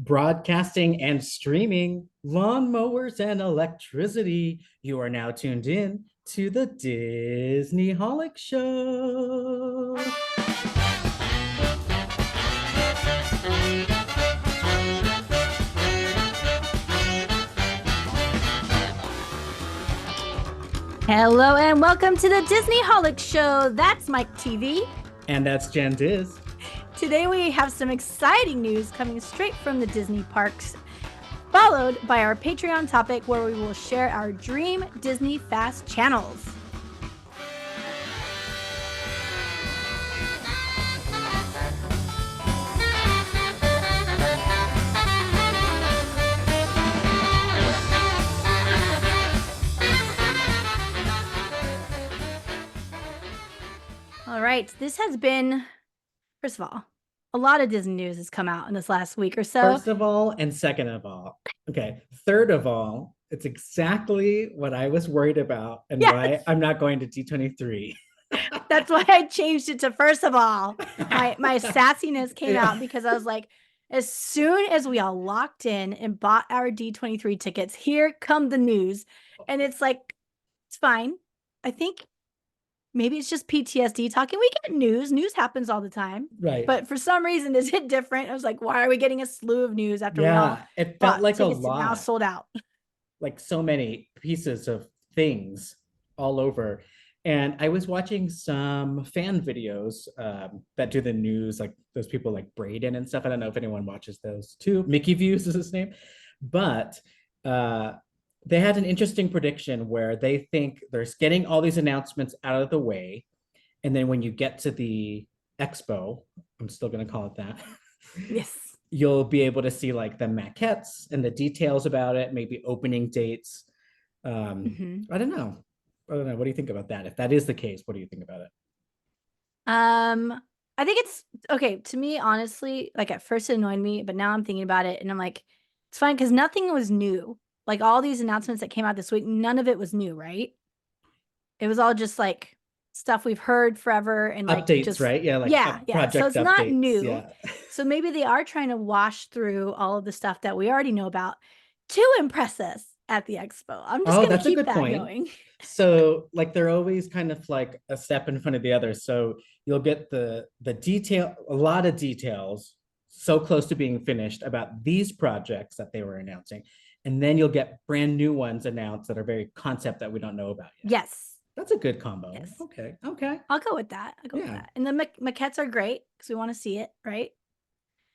broadcasting and streaming, lawnmowers and electricity. You are now tuned in to the Disney Holic Show. Hello and welcome to the Disney Holic Show. That's Mike TV. And that's Jen Diz. Today we have some exciting news coming straight from the Disney parks, followed by our Patreon topic where we will share our dream Disney Fast channels. All right, this has been, first of all, a lot of Disney news has come out in this last week or so. First of all, and second of all. Okay. Third of all, it's exactly what I was worried about and why I'm not going to D23. That's why I changed it to first of all. My sassiness came out because I was like, as soon as we all locked in and bought our D23 tickets, here come the news. And it's like, it's fine. I think maybe it's just PTSD talking. We get news. News happens all the time. Right. But for some reason, is it different? I was like, why are we getting a slew of news after we all it felt like a lot. Now sold out. Like so many pieces of things all over. And I was watching some fan videos that do the news, like those people like Braden and stuff. I don't know if anyone watches those too. Mickey Views is his name. But they had an interesting prediction where they think they're getting all these announcements out of the way. And then when you get to the expo, I'm still going to call it that. Yes. You'll be able to see like the maquettes and the details about it, maybe opening dates. I don't know. What do you think about that? If that is the case, what do you think about it? I think it's okay. To me, honestly, like at first it annoyed me, but now I'm thinking about it and I'm like, it's fine because nothing was new. Like all these announcements that came out this week, none of it was new, right? It was all just like stuff we've heard forever and like updates, just, right? Yeah, like project so it's updates, not new. Yeah. So maybe they are trying to wash through all of the stuff that we already know about to impress us at the expo. I'm just gonna keep that going. So like they're always kind of like a step in front of the other. So you'll get the detail, a lot of details so close to being finished about these projects that they were announcing. And then you'll get brand new ones announced that are very concept that we don't know about yet. Yes. That's a good combo. Yes. Okay. I'll go with that. With that. And the maquettes are great because we want to see it, right?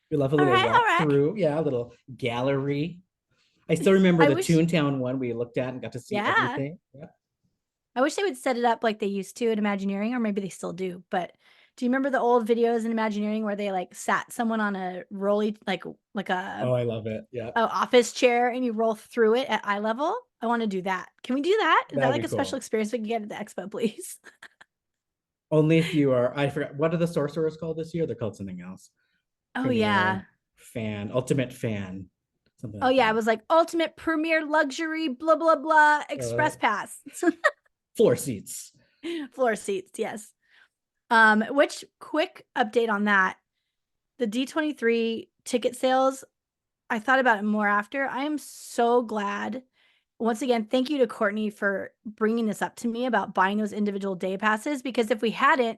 We love a little walkthrough. Yeah, a little gallery. I still remember the Toontown one we looked at and got to see everything. Yeah. I wish they would set it up like they used to at Imagineering, or maybe they still do. But do you remember the old videos in Imagineering where they like sat someone on a rolly, like a I love it. Yeah. Office chair and you roll through it at eye level? I want to do that. Can we do that? Is that like a special experience we can get at the expo, please? Only if you are, I forgot, what are the sorcerers called this year? They're called something else. Oh, yeah. Ultimate fan. Something like that. It was like ultimate premier luxury, blah, blah, blah, express pass. Floor seats. Floor seats, yes. Which quick update on that. The D23 ticket sales, I thought about it more after. I am so glad. Once again, thank you to Courtney for bringing this up to me about buying those individual day passes, because if we hadn't,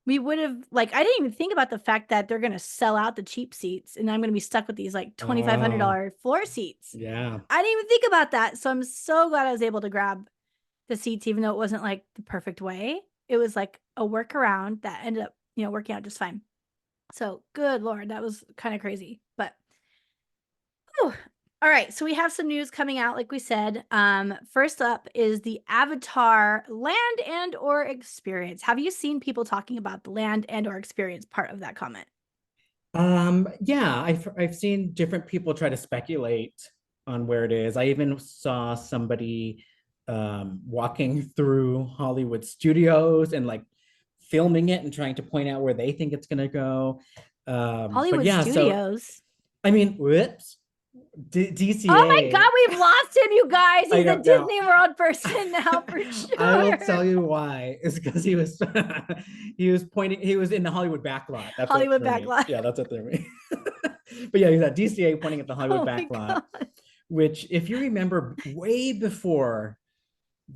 we would have, like, I didn't even think about the fact that they're going to sell out the cheap seats and I'm going to be stuck with these like $2,500 floor seats. Yeah. I didn't even think about that. So I'm so glad I was able to grab the seats, even though it wasn't like the perfect way. It was like a workaround that ended up, working out just fine. So good Lord, that was kind of crazy, but all right. So we have some news coming out, like we said. First up is the Avatar land and or experience. Have you seen people talking about the land and or experience part of that comment? Yeah, I've seen different people try to speculate on where it is. I even saw somebody walking through Hollywood studios and like filming it and trying to point out where they think it's gonna go. Hollywood studios. So, I mean, whoops. DCA. Oh my God, we've lost him, you guys. He's a Disney World person now for sure. I will tell you why. It's because he was he was in the Hollywood backlot. That's Hollywood backlot. Yeah, that's what they're mean. But yeah, that DCA pointing at the Hollywood Oh my backlot, god. which if you remember way before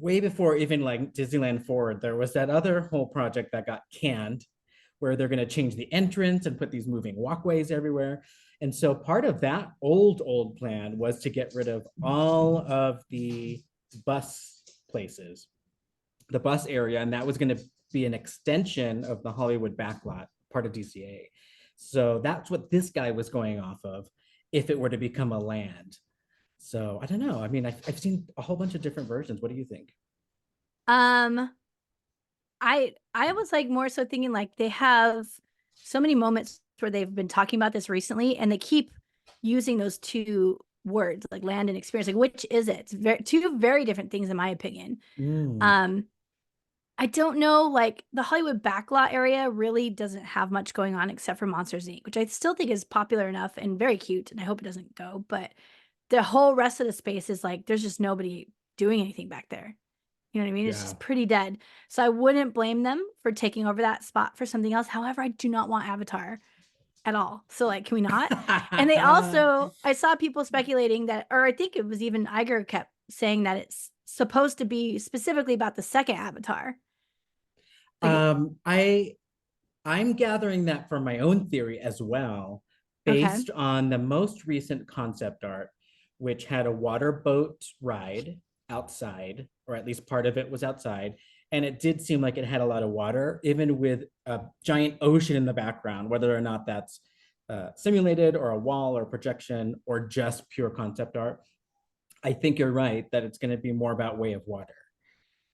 even like Disneyland Forward, there was that other whole project that got canned where they're going to change the entrance and put these moving walkways everywhere. And so part of that old plan was to get rid of all of the bus places, the bus area, and that was going to be an extension of the Hollywood backlot, part of DCA. So that's what this guy was going off of if it were to become a land. So I don't know. I mean, I've seen a whole bunch of different versions. What do you think? Um, I was like more so thinking like they have so many moments where they've been talking about this recently, and they keep using those two words like land and experience. Like, which is it? It's two very different things in my opinion. Mm, Um, I don't know, like the Hollywood backlot area really doesn't have much going on except for Monsters Inc., which I still think is popular enough and very cute, and I hope it doesn't go. But the whole rest of the space is like there's just nobody doing anything back there. You know what I mean? It's yeah. just pretty dead. So I wouldn't blame them for taking over that spot for something else. However, I do not want Avatar at all. So like, can we not? And they also, I saw people speculating that, or I think it was even Iger kept saying that it's supposed to be specifically about the second Avatar. Like, I I'm gathering that from my own theory as well, okay, based on the most recent concept art, which had a water boat ride outside, or at least part of it was outside. And it did seem like it had a lot of water, even with a giant ocean in the background, whether or not that's simulated or a wall or projection or just pure concept art. I think you're right that it's going to be more about Way of Water,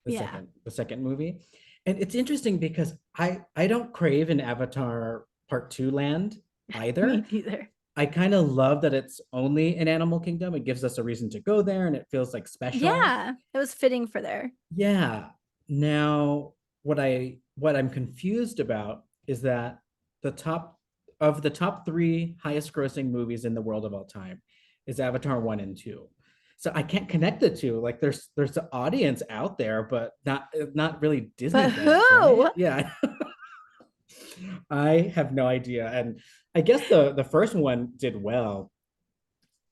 yeah, the second movie. And it's interesting because I don't crave an Avatar Part 2 land me either. neither. I kind of love that it's only in Animal Kingdom. It gives us a reason to go there and it feels like special. Yeah, it was fitting for there. Yeah. Now, what I'm confused about is that the top three highest grossing movies in the world of all time is Avatar 1 and 2. So I can't connect the two. Like there's an audience out there, but not really Disney But fans, right? who? Yeah. I have no idea. And I guess the first one did well,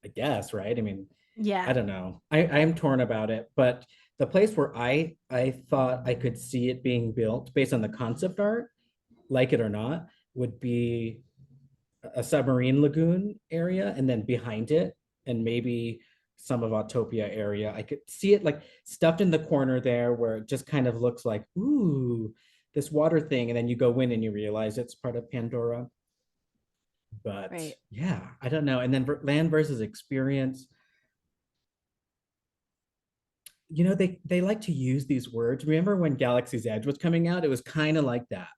I guess, right? I mean, I Yeah. don't know. I am torn about it, but the place where I thought I could see it being built based on the concept art, like it or not, would be a submarine lagoon area, and then behind it, and maybe some of Autopia area. I could see it like stuffed in the corner there where it just kind of looks like, ooh, this water thing. And then you go in and you realize it's part of Pandora. But Right. yeah, I don't know. And then land versus experience, you know, they like to use these words. Remember when Galaxy's Edge was coming out? It was kind of like that.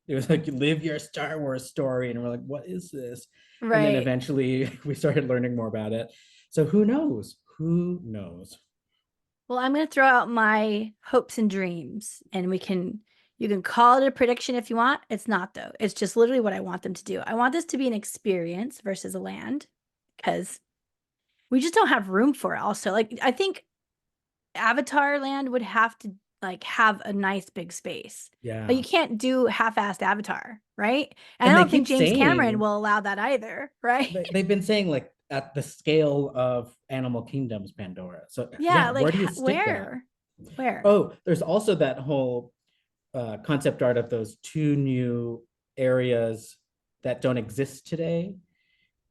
It was like live your Star Wars story, and we're like, what is this? And then Right. eventually we started learning more about it. So who knows? Who knows? Well, I'm going to throw out my hopes and dreams, and you can call it a prediction if you want. It's not though. It's just literally what I want them to do. I want this to be an experience versus a land because we just don't have room for it. Also, like I think Avatar Land would have to like have a nice big space. Like Yeah. you can't do half-assed Avatar, right? And I And they don't think keep James Cameron saying will allow that either, right? they've been saying like at the scale of Animal Kingdom's Pandora. So Yeah, yeah, like where do you stick that? where? Where? Oh, there's also that whole concept art of those two new areas that don't exist today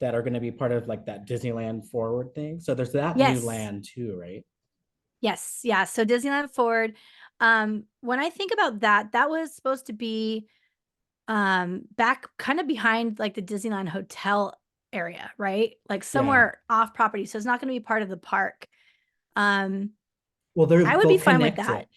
that are going to be part of like that Disneyland Forward thing. So there's that new Yes. land too, right? Yes, yeah. So Disneyland Forward. When I think about that, that was supposed to be back kind of behind like the Disneyland Hotel area, right? Like Yeah. somewhere off property. So it's not going to be part of the park. Um, Well, I would be they'll fine with connect that. it.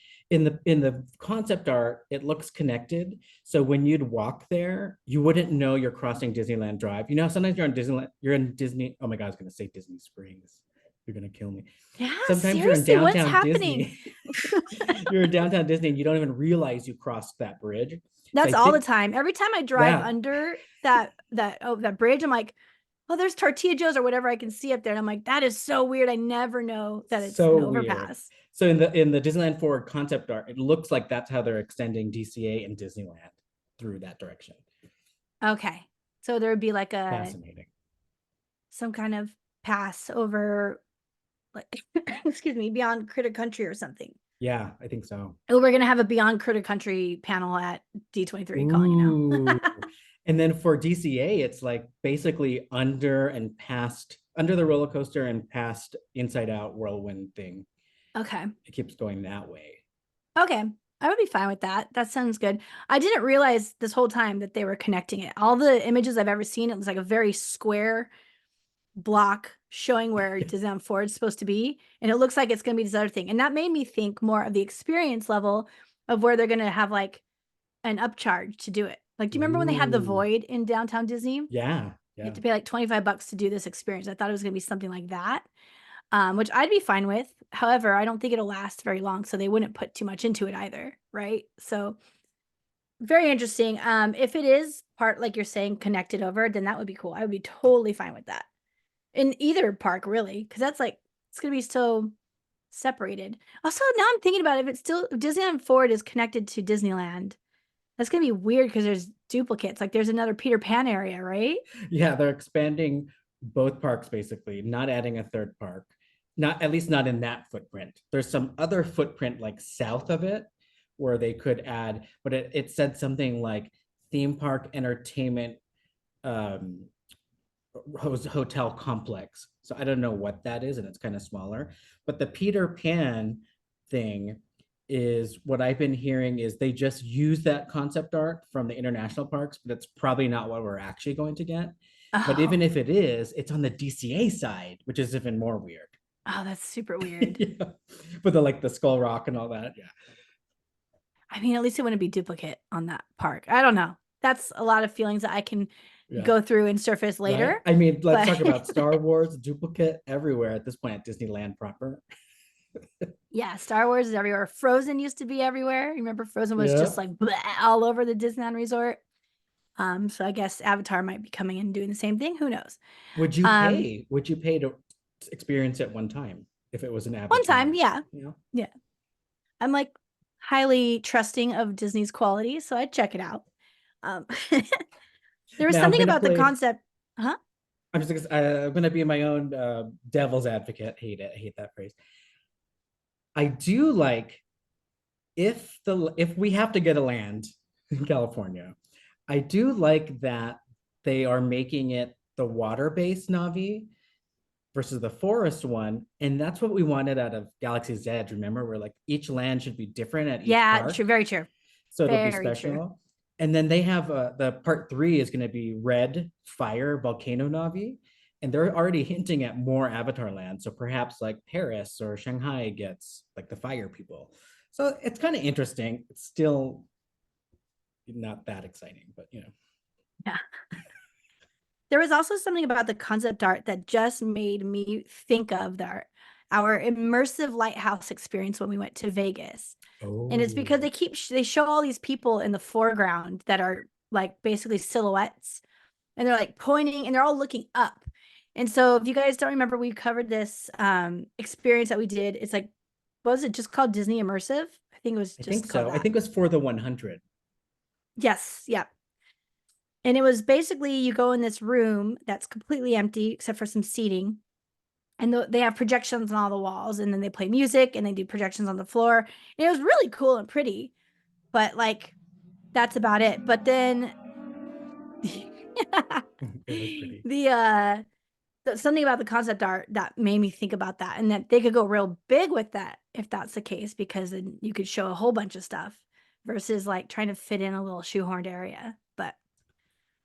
In the concept art, it looks connected. So when you'd walk there, you wouldn't know you're crossing Disneyland Drive. You know, sometimes you're on Disneyland, you're in Disney. Oh my God, I was gonna say Disney Springs. You're gonna kill me. Yeah, Sometimes you're in seriously, what's downtown happening? Disney. You're in downtown Disney and you don't even realize you crossed that bridge. So That's I all the think, time. Every time I drive yeah, under that bridge, I'm like, oh, there's Tortilla Joe's or whatever I can see up there. And I'm like, that is so weird. I never know that it's an so weird. overpass. So in the Disneyland Forward concept art, it looks like that's how they're extending DCA and Disneyland through that direction. Okay. So there would be like a Fascinating. some kind of pass over, like, excuse me, Beyond Critter Country or something. Yeah, I think so. Oh, we're gonna have a Beyond Critter Country panel at D23, calling you now. Ooh. And then for DCA, it's like basically under and past, under the roller coaster and past Inside Out whirlwind thing. Okay. It keeps going that way. Okay. I would be fine with that. That sounds good. I didn't realize this whole time that they were connecting it. All the images I've ever seen, it was like a very square block showing where Disneyland Forward is supposed to be. And it looks like it's going to be this other thing. And that made me think more of the experience level of where they're going to have like an upcharge to do it. Like, do you remember when they had the Ooh. Void in downtown Disney? Yeah. You have to pay like $25 to do this experience. I thought it was going to be something like that, which I'd be fine with. However, I don't think it'll last very long, so they wouldn't put too much into it either, right? So very interesting. If it is part, like you're saying, connected over, then that would be cool. I would be totally fine with that in either park, really, because that's like it's gonna be so separated. Also, now I'm thinking about it, if Disneyland Forward is connected to Disneyland, that's gonna be weird because there's duplicates. Like there's another Peter Pan area, right? Yeah, they're expanding both parks basically, not adding a third park. Not, at least not in that footprint. There's some other footprint like south of it where they could add, but it said something like theme park entertainment um hotel complex. So I don't know what that is, and it's kind of smaller. But the Peter Pan thing is what I've been hearing is they just use that concept art from the international parks, but it's probably not what we're actually going to get. But even Oh, if it is, it's on the DCA side, which is even more weird. oh, that's super weird. Yeah. But the like the Skull Rock and all that. Yeah. I mean, at least it wouldn't be duplicate on that park. I don't know. That's a lot of feelings that I can Yeah. go through and surface later. Right? I mean, let's but talk about Star Wars duplicate everywhere at this point at Disneyland proper. yeah, Star Wars is everywhere. Frozen used to be everywhere. Remember, Frozen was just Yeah. like blah, all over the Disneyland Resort. So I guess Avatar might be coming in and doing the same thing. Who knows? Would you Um, pay? Would you pay to experience it one time if it was an one time, Avatar? yeah, Yeah. yeah. I'm like highly trusting of Disney's quality, so I'd check it out. Um, there was Now I'm something gonna about the play. concept, huh? I'm gonna be my own devil's advocate. Hate it. I hate that phrase. I do like if we have to get a land in California, I do like that they are making it the water-based Navi versus the forest one. And that's what we wanted out of Galaxy's Edge. Remember, where like each land should be different at each Yeah, park. true, very true, So it'll be very true. special. And then they have the part 3 is going to be red fire volcano Navi. And they're already hinting at more Avatar land. So perhaps like Paris or Shanghai gets like the fire people. So it's kind of interesting. It's still not that exciting, but you know. Yeah. There was also something about the concept art that just made me think of our immersive lighthouse experience when we went to Vegas. And it's because Oh, they show all these people in the foreground that are like basically silhouettes, and they're like pointing and they're all looking up. And so if you guys don't remember, we covered this experience that we did. It's like, what was it just called? Disney Immersive? I think it was I think just called so. I that. think it was for the 100. Yes, yeah. And it was basically you go in this room that's completely empty except for some seating. And they have projections on all the walls, and then they play music and they do projections on the floor. And it was really cool and pretty, but like that's about it. But then It was pretty. something about the concept art that made me think about that, and that they could go real big with that if that's the case, because then you could show a whole bunch of stuff versus like trying to fit in a little shoehorned area. But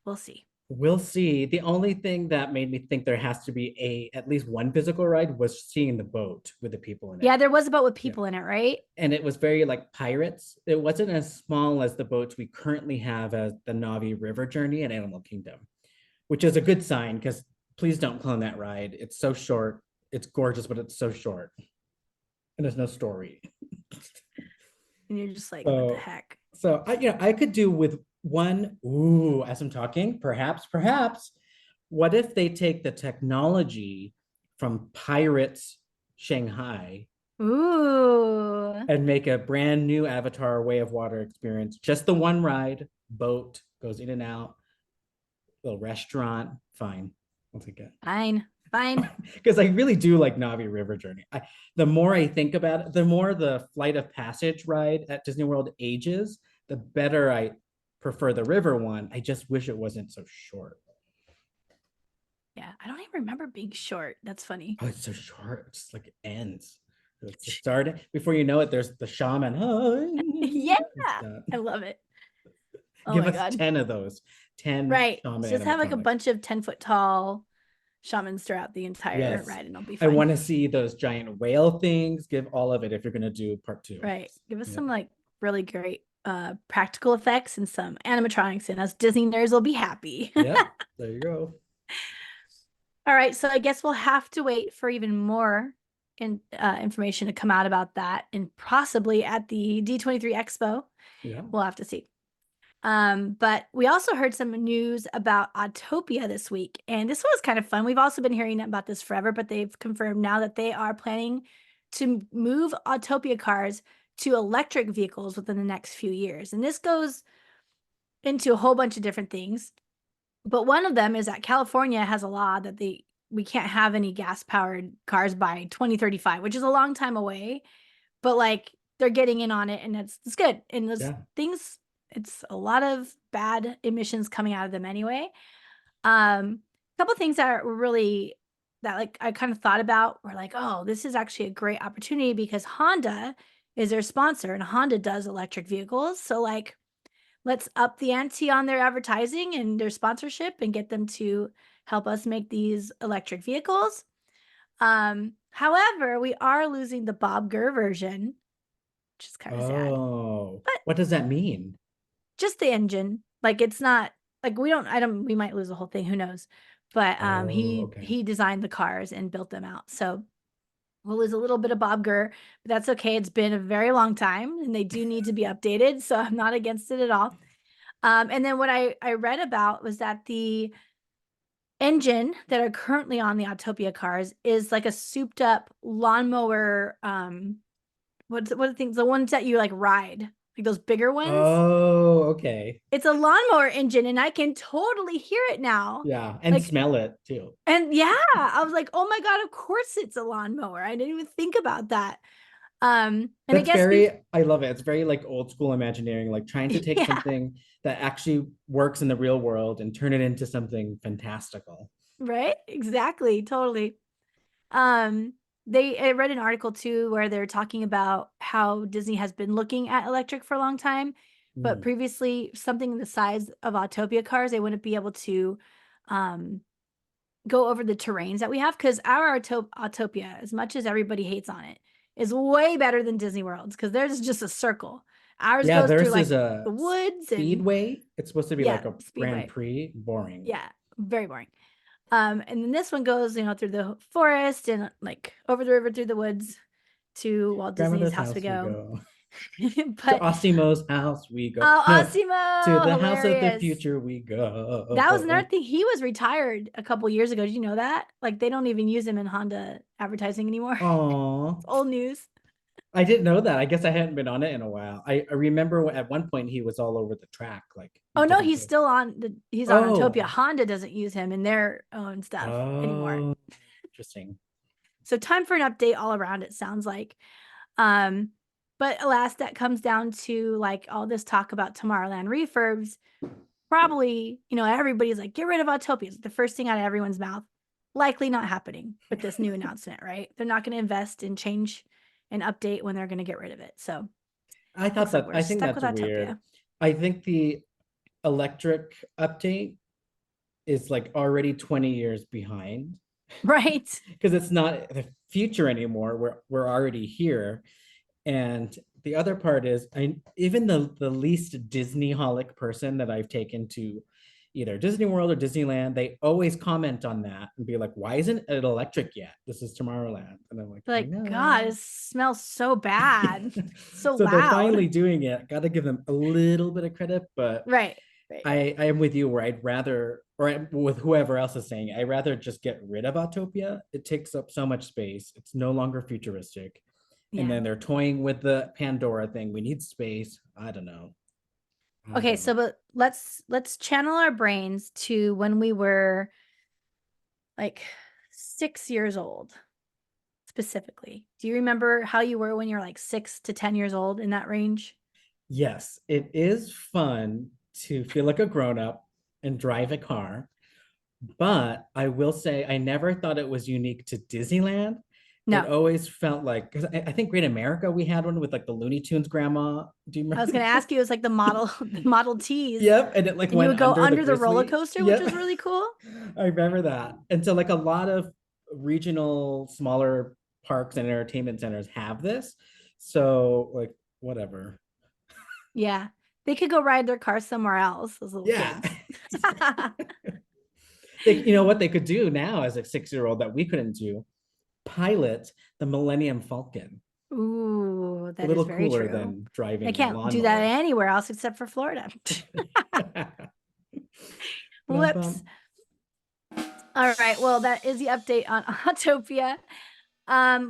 we'll see. We'll see. The only thing that made me think there has to be at least one physical ride was seeing the boat with the people in it. Yeah, there was a boat with Yeah. people in it, right? And it was very like pirates. It wasn't as small as the boats we currently have as the Navi River Journey and Animal Kingdom, which is a good sign because please don't clone that ride. It's so short. It's gorgeous, but it's so short. And there's no story. And you're just like, what the So heck? I could do with one, ooh, as I'm talking, perhaps, what if they take the technology from Pirates Shanghai Ooh. and make a brand new Avatar Way of Water experience? Just the one ride, boat goes in and out, little restaurant, fine. I'll take it. Fine. Fine. Because I really do like Navi River Journey. The more I think about it, the more the Flight of Passage ride at Disney World ages, the better I prefer the river one. I just wish it wasn't so short. Yeah. I don't even remember being short. That's funny. Oh, it's so short. It's just like it ends. It's just starting. Before you know it, there's the shaman. Yeah. I love it. Oh Give my us God. 10 of those. 10 Right. shaman Just have like a animatronics. bunch of 10-foot tall shamans throughout the entire Yes. ride and it'll be I fine. want to see those giant whale things. Give all of it if you're going to do part 2. Right. Give us Yeah. some like really great practical effects and some animatronics, and us Disney nerds will be happy. Yeah. There you go. All right, so I guess we'll have to wait for even more information to come out about that, and possibly at the D23 Expo. Yeah. We'll have to see. But we also heard some news about Autopia this week, and this was kind of fun. We've also been hearing about this forever, but they've confirmed now that they are planning to move Autopia cars to electric vehicles within the next few years. And this goes into a whole bunch of different things. But one of them is that California has a law that we can't have any gas powered cars by 2035, which is a long time away. But like they're getting in on it, and it's good. And those things, it's a lot of bad emissions coming out of them anyway. A couple things that were really that like I kind of thought about were like, oh, this is actually a great opportunity because Honda is their sponsor and Honda does electric vehicles. So like let's up the ante on their advertising and their sponsorship and get them to help us make these electric vehicles. However, we are losing the Bob Gurr version, which is kind of sad. Oh, But what does that mean? just the engine. Like it's not like we might lose the whole thing, who knows. But he designed the cars and built them out. So we'll lose a little bit of Bob Gurr, but that's okay. It's been a very long time and they do need to be updated. So I'm not against it at all. And then what I read about was that the engine that are currently on the Autopia cars is like a souped up lawnmower. What are the things? The ones that you like ride, like those bigger ones. Oh, okay. It's a lawnmower engine, and I can totally hear it now. Yeah, and like, smell it too. And yeah, I was like, oh my God, of course it's a lawnmower. I didn't even think about that. And that's I love it. It's very like old school Imagineering, like trying to take something that actually works in the real world and turn it into something fantastical. Right? Exactly. Totally. I read an article too where they're talking about how Disney has been looking at electric for a long time, but previously something the size of Autopia cars, they wouldn't be able to go over the terrains that we have, because our Autopia, as much as everybody hates on it, is way better than Disney World's because theirs is just a circle. Ours goes through like the woods and speedway. It's supposed to be like a speedway. Grand Prix. Boring. Yeah, very boring. And then this one goes, through the forest and like over the river through the woods to Walt Disney's house we go. But to Osimo's house we go. Oh, no, Osimo! To the house of the future we go. That was another thing. He was retired a couple years ago. Did you know that? Like they don't even use him in Honda advertising anymore. Oh, old news. I didn't know that. I guess I hadn't been on it in a while. I remember at one point he was all over the track. Like, oh no, he's still on. He's on Autopia. Honda doesn't use him in their own stuff anymore. Interesting. So time for an update all around. It sounds like, but alas, that comes down to like all this talk about Tomorrowland refurbs. Probably, everybody's like, get rid of Autopia. It's the first thing out of everyone's mouth. Likely not happening with this new announcement, right? They're not going to invest and change and update when they're going to get rid of it. So I think that's weird. I think the electric update is like already 20 years behind. Right. Because it's not the future anymore. We're already here. And the other part is even the least Disney-holic person that I've taken to either Disney World or Disneyland, they always comment on that and be like, why isn't it electric yet? This is Tomorrowland. And I'm like, God, it smells so bad. so loud. They're finally doing it. Got to give them a little bit of credit, but right. I am with you where I'd rather, or with whoever else is saying, I'd rather just get rid of Autopia. It takes up so much space. It's no longer futuristic. Yeah. And then they're toying with the Pandora thing. We need space. I don't know. But let's channel our brains to when we were like 6 years old specifically. Do you remember how you were when you were like 6 to 10 years old, in that range? Yes, it is fun to feel like a grown-up and drive a car, but I will say I never thought it was unique to Disneyland. It No. always felt like, because I think Great America, we had one with like the Looney Tunes grandma. Do you I was remember? going to ask you, it was like the the Model Ts, Yep, and it like and you went would go under the under the roller Grizzly. coaster, which Yep. was really cool. I remember that. And so like a lot of regional smaller parks and entertainment centers have this. So like whatever. Yeah. They could go ride their car somewhere else, those little Yeah. kids. You know what they could do now as a 6-year-old that we couldn't do? Pilot the Millennium Falcon. Ooh, A that is little very cooler true. than They driving a can't do that lawnmower. anywhere else except for Florida. Whoops. Bum. All right. Well, that is the update on Autopia.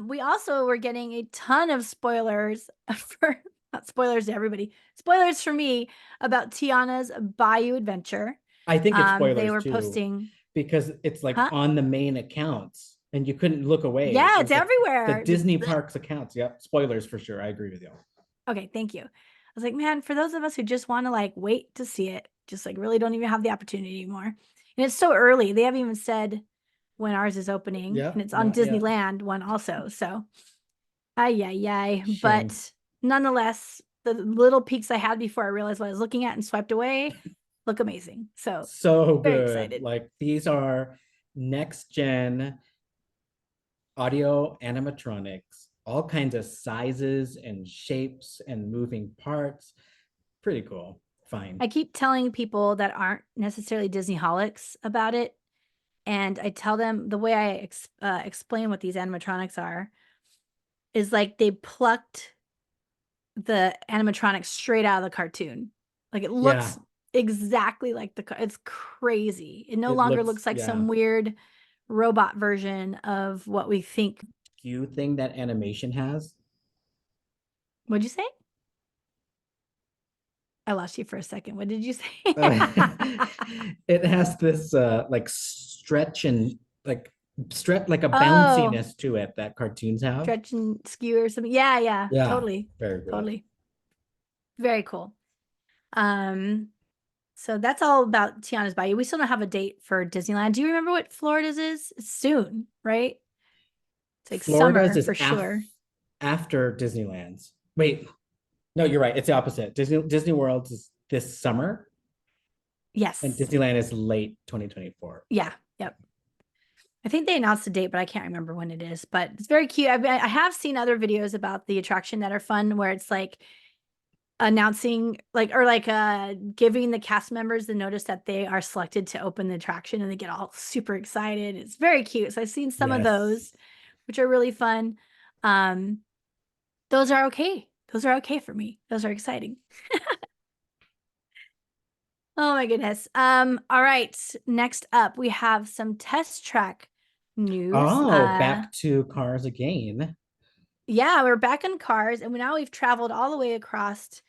We also were getting a ton of spoilers for not spoilers to everybody, spoilers for me about Tiana's Bayou Adventure. I think it's They spoilers were too, posting, because it's like huh? on the main accounts and you couldn't look away. Yeah, It it's was the everywhere. Disney Parks accounts. Yep. Spoilers for sure. I agree with you. Okay, thank you. I was like, man, for those of us who just want to like wait to see it, just like really don't even have the opportunity anymore. And it's so early. They haven't even said when ours is opening, Yeah. and it's on Not yet. Disneyland one also. So, ay, ay, ay. Shame. But nonetheless, the little peaks I had before I realized what I was looking at and swiped away look amazing. So very good. excited. Like these are next gen audio animatronics, all kinds of sizes and shapes and moving parts. Pretty cool. Fine. I keep telling people that aren't necessarily Disney holics about it. And I tell them the way I explain what these animatronics are is like they plucked the animatronics straight out of the cartoon. Like it Yeah. looks exactly like it's crazy. It no It longer looks, looks like yeah. some weird robot version of what we think. Skew thing that animation has. What'd you say? I lost you for a second. What did you say? It has this like stretch and like like a Oh, bounciness to it that cartoons have. stretch and skew or something. Yeah, yeah, Yeah. totally. Very good. Totally. Very cool. So that's all about Tiana's Bayou. We still don't have a date for Disneyland. Do you remember what Florida's is? It's soon, right? It's like Florida's summer is for sure. after Disneyland's. Wait, no, you're right. It's the opposite. Disney World is this summer, Yes. and Disneyland is late 2024. Yeah. Yep. I think they announced the date, but I can't remember when it is. But it's very cute. I have seen other videos about the attraction that are fun, where it's like announcing giving the cast members the notice that they are selected to open the attraction, and they get all super excited. It's very cute. So I've seen some of those, which are really fun. Those are okay. Those are okay for me. Those are exciting. Oh my goodness. All right. Next up, we have some Test Track news. Back to Cars again. Yeah, we're back on Cars, and now we've traveled all the way across.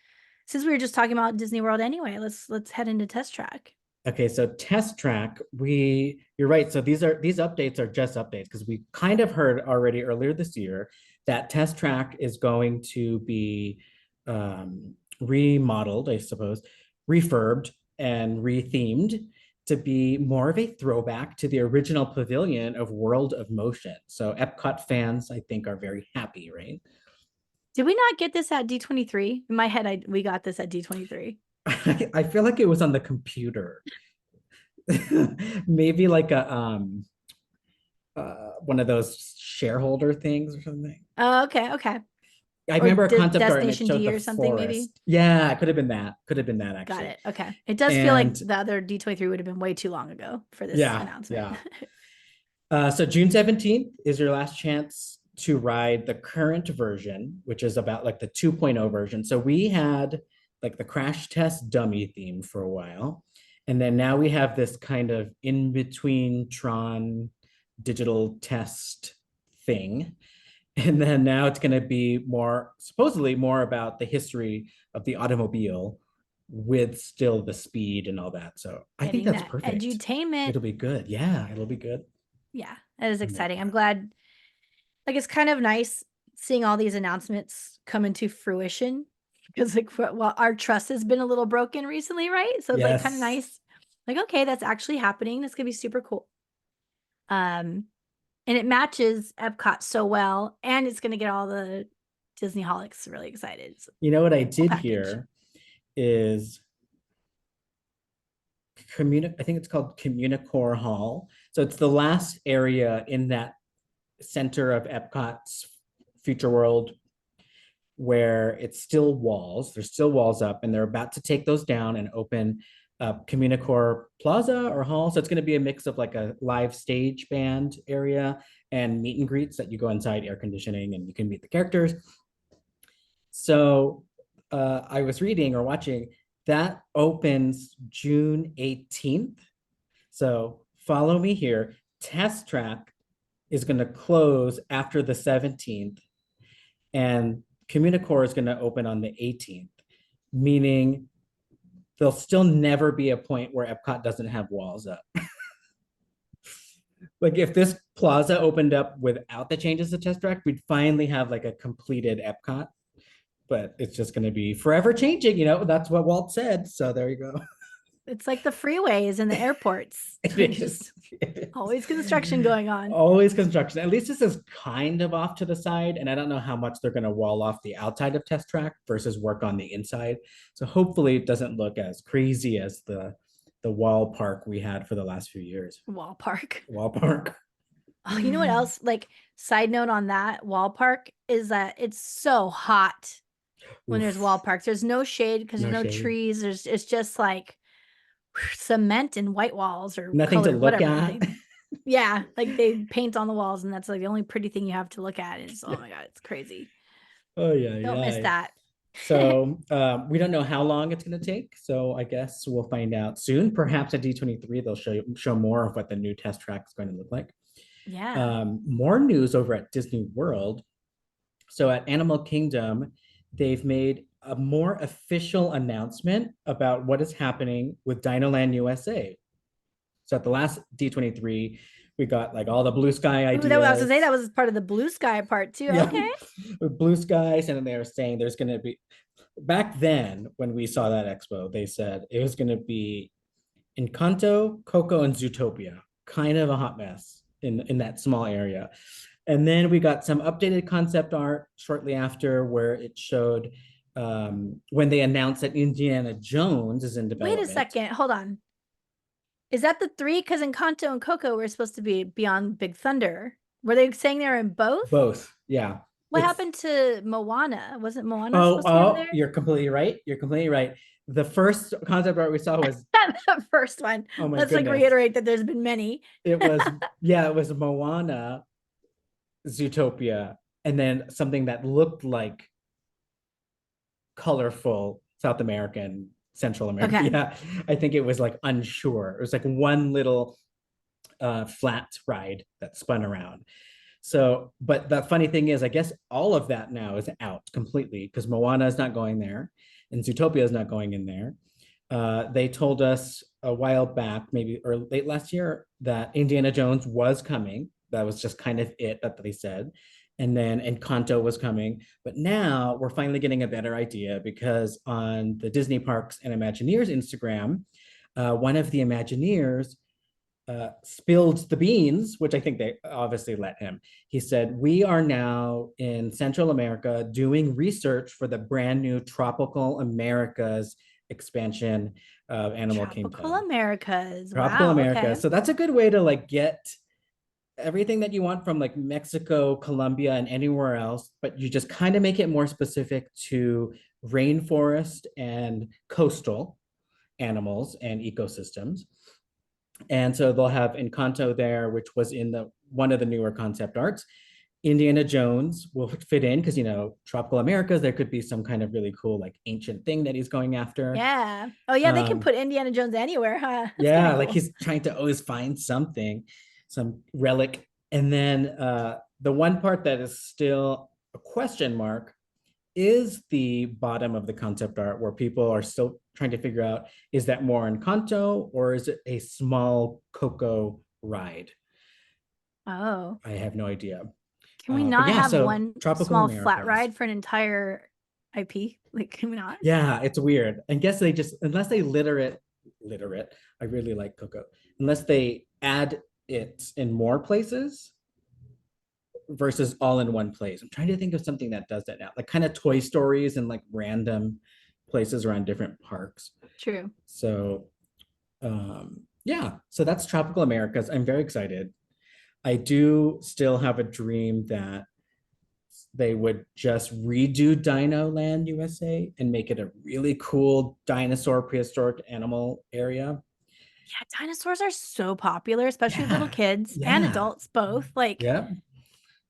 Since we were just talking about Disney World anyway, let's head into Test Track. Okay, so Test Track, you're right. So these updates are just updates, because we kind of heard already earlier this year that Test Track is going to be remodeled, I suppose, refurbed and rethemed to be more of a throwback to the original pavilion of World of Motion. So Epcot fans, I think, are very happy, right? Did we not get this at D23? In my head, we got this at D23. I feel like it was on the computer. Maybe like a one of those shareholder things or something. Oh, okay. I remember a concept art and it Destination showed D the or something, maybe? forest. Yeah, it could have been that. Could have been that, Got actually. it. Okay. It does feel like And the other D23 would have been way too long ago for this yeah, announcement. So June 17th is your last chance to ride the current version, which is about like the 2.0 version. So we had like the crash test dummy theme for a while. And then now we have this kind of in between Tron digital test thing. And then now it's going to be supposedly more about the history of the automobile with still the speed and all that. So I think that's perfect. Edutainment. It'll be good. Yeah, it'll be good. Yeah, that is Oh my exciting. I'm God. glad. Like, it's kind of nice seeing all these announcements come into fruition because, like, well, our trust has been a little broken recently, right? So it's like kind of Yes. nice. Like, okay, that's actually happening. That's gonna be super cool. Um, and it matches Epcot so well, and it's gonna get all the Disney holics really excited. It's a You know what I whole did package. hear is I think it's called Communicore Hall. So it's the last area in that center of Epcot's Future World where it's still walls. There's still walls up, and they're about to take those down and open Communicore Plaza or Hall. So it's going to be a mix of like a live stage band area and meet and greets that you go inside, air conditioning, and you can meet the characters. So I was reading or watching that opens June 18th. So follow me here. Test Track is going to close after the 17th, and Communicore is going to open on the 18th, meaning there'll still never be a point where Epcot doesn't have walls up. Like if this plaza opened up without the changes to Test Track, we'd finally have like a completed Epcot. But it's just going to be forever changing, you know. That's what Walt said. So there you go. It's like the freeways and the airports. It is. Just always construction going on. Always construction. At least this is kind of off to the side, and I don't know how much they're going to wall off the outside of Test Track versus work on the inside. So hopefully it doesn't look as crazy as the wall park we had for the last few years. Wall Park. Wall park. Oh, you know what else? Like, side note on that wall park is that it's so hot when there's wall Oof, parks. There's no shade because there's no no shade. trees. It's just like cement and white walls or Nothing to colored, look whatever. at. Yeah, like they paint on the walls, and that's like the only pretty thing you have to look at. Is, oh Yeah. my god, it's crazy. Oh yeah, Don't miss yeah. that. So we don't know how long it's going to take. So I guess we'll find out soon. Perhaps at D23 they'll show more of what the new Test Track is going to look like. Yeah. More news over at Disney World. So at Animal Kingdom, they've made a more official announcement about what is happening with Dinoland USA. So at the last D23, we got like all the blue sky Ooh, that I was gonna say that ideas. was part of the blue sky part too. Yeah, Okay. blue skies, and then they were saying there's going to be. Back then, when we saw that expo, they said it was going to be Encanto, Coco, and Zootopia. Kind of a hot mess in that small area. And then we got some updated concept art shortly after where it showed when they announced that Indiana Jones is in Wait development. a second. Hold on. Is that the three? Because Encanto and Coco were supposed to be Beyond Big Thunder. Were they saying they were in both? Both, yeah. What happened to Moana? Wasn't Moana Oh, supposed to be on oh, there? you're completely right. You're completely right. The first concept art we saw was, The first one. oh my Let's like goodness. reiterate that there's been many. It was, yeah, it was Moana, Zootopia, and then something that looked like colorful South American, Central America. Okay. Yeah, I think it was like unsure. It was like one little flat ride that spun around. So, but the funny thing is, I guess all of that now is out completely because Moana is not going there and Zootopia is not going in there. They told us a while back, maybe or late last year, that Indiana Jones was coming. That was just kind of it that they said. And then Encanto was coming. But now we're finally getting a better idea because on the Disney Parks and Imagineers Instagram, one of the Imagineers spilled the beans, which I think they obviously let him. He said, "We are now in Central America doing research for the brand new Tropical Americas expansion of Animal Tropical Kingdom." Americas. Tropical Wow. America. Okay. So that's a good way to like get everything that you want from like Mexico, Colombia, and anywhere else, but you just kind of make it more specific to rainforest and coastal animals and ecosystems. And so they'll have Encanto there, which was in the one of the newer concept arts. Indiana Jones will fit in because, you know, tropical Americas, there could be some kind of really cool, like ancient thing that he's going after. Yeah. Oh yeah, they can put Indiana Jones anywhere, huh? That's kind Yeah, of like cool. he's trying to always find something, some relic. And then the one part that is still a question mark is the bottom of the concept art where people are still trying to figure out, is that more Encanto or is it a small Coco ride? Oh, I have no idea. can we But not yeah, have so one Tropical small flat Americas. ride for an entire IP? Like, can we not? Yeah, it's weird. I guess they just, unless they litter it. I really like Coco. Unless they add it in more places versus all in one place. I'm trying to think of something that does that now, like kind of Toy Stories and like random places around different parks. True. So yeah, so that's Tropical Americas. I'm very excited. I do still have a dream that they would just redo Dino Land USA and make it a really cool dinosaur prehistoric animal area. Yeah, dinosaurs are so popular, especially with little Yeah, kids and yeah, adults both. Like, yeah.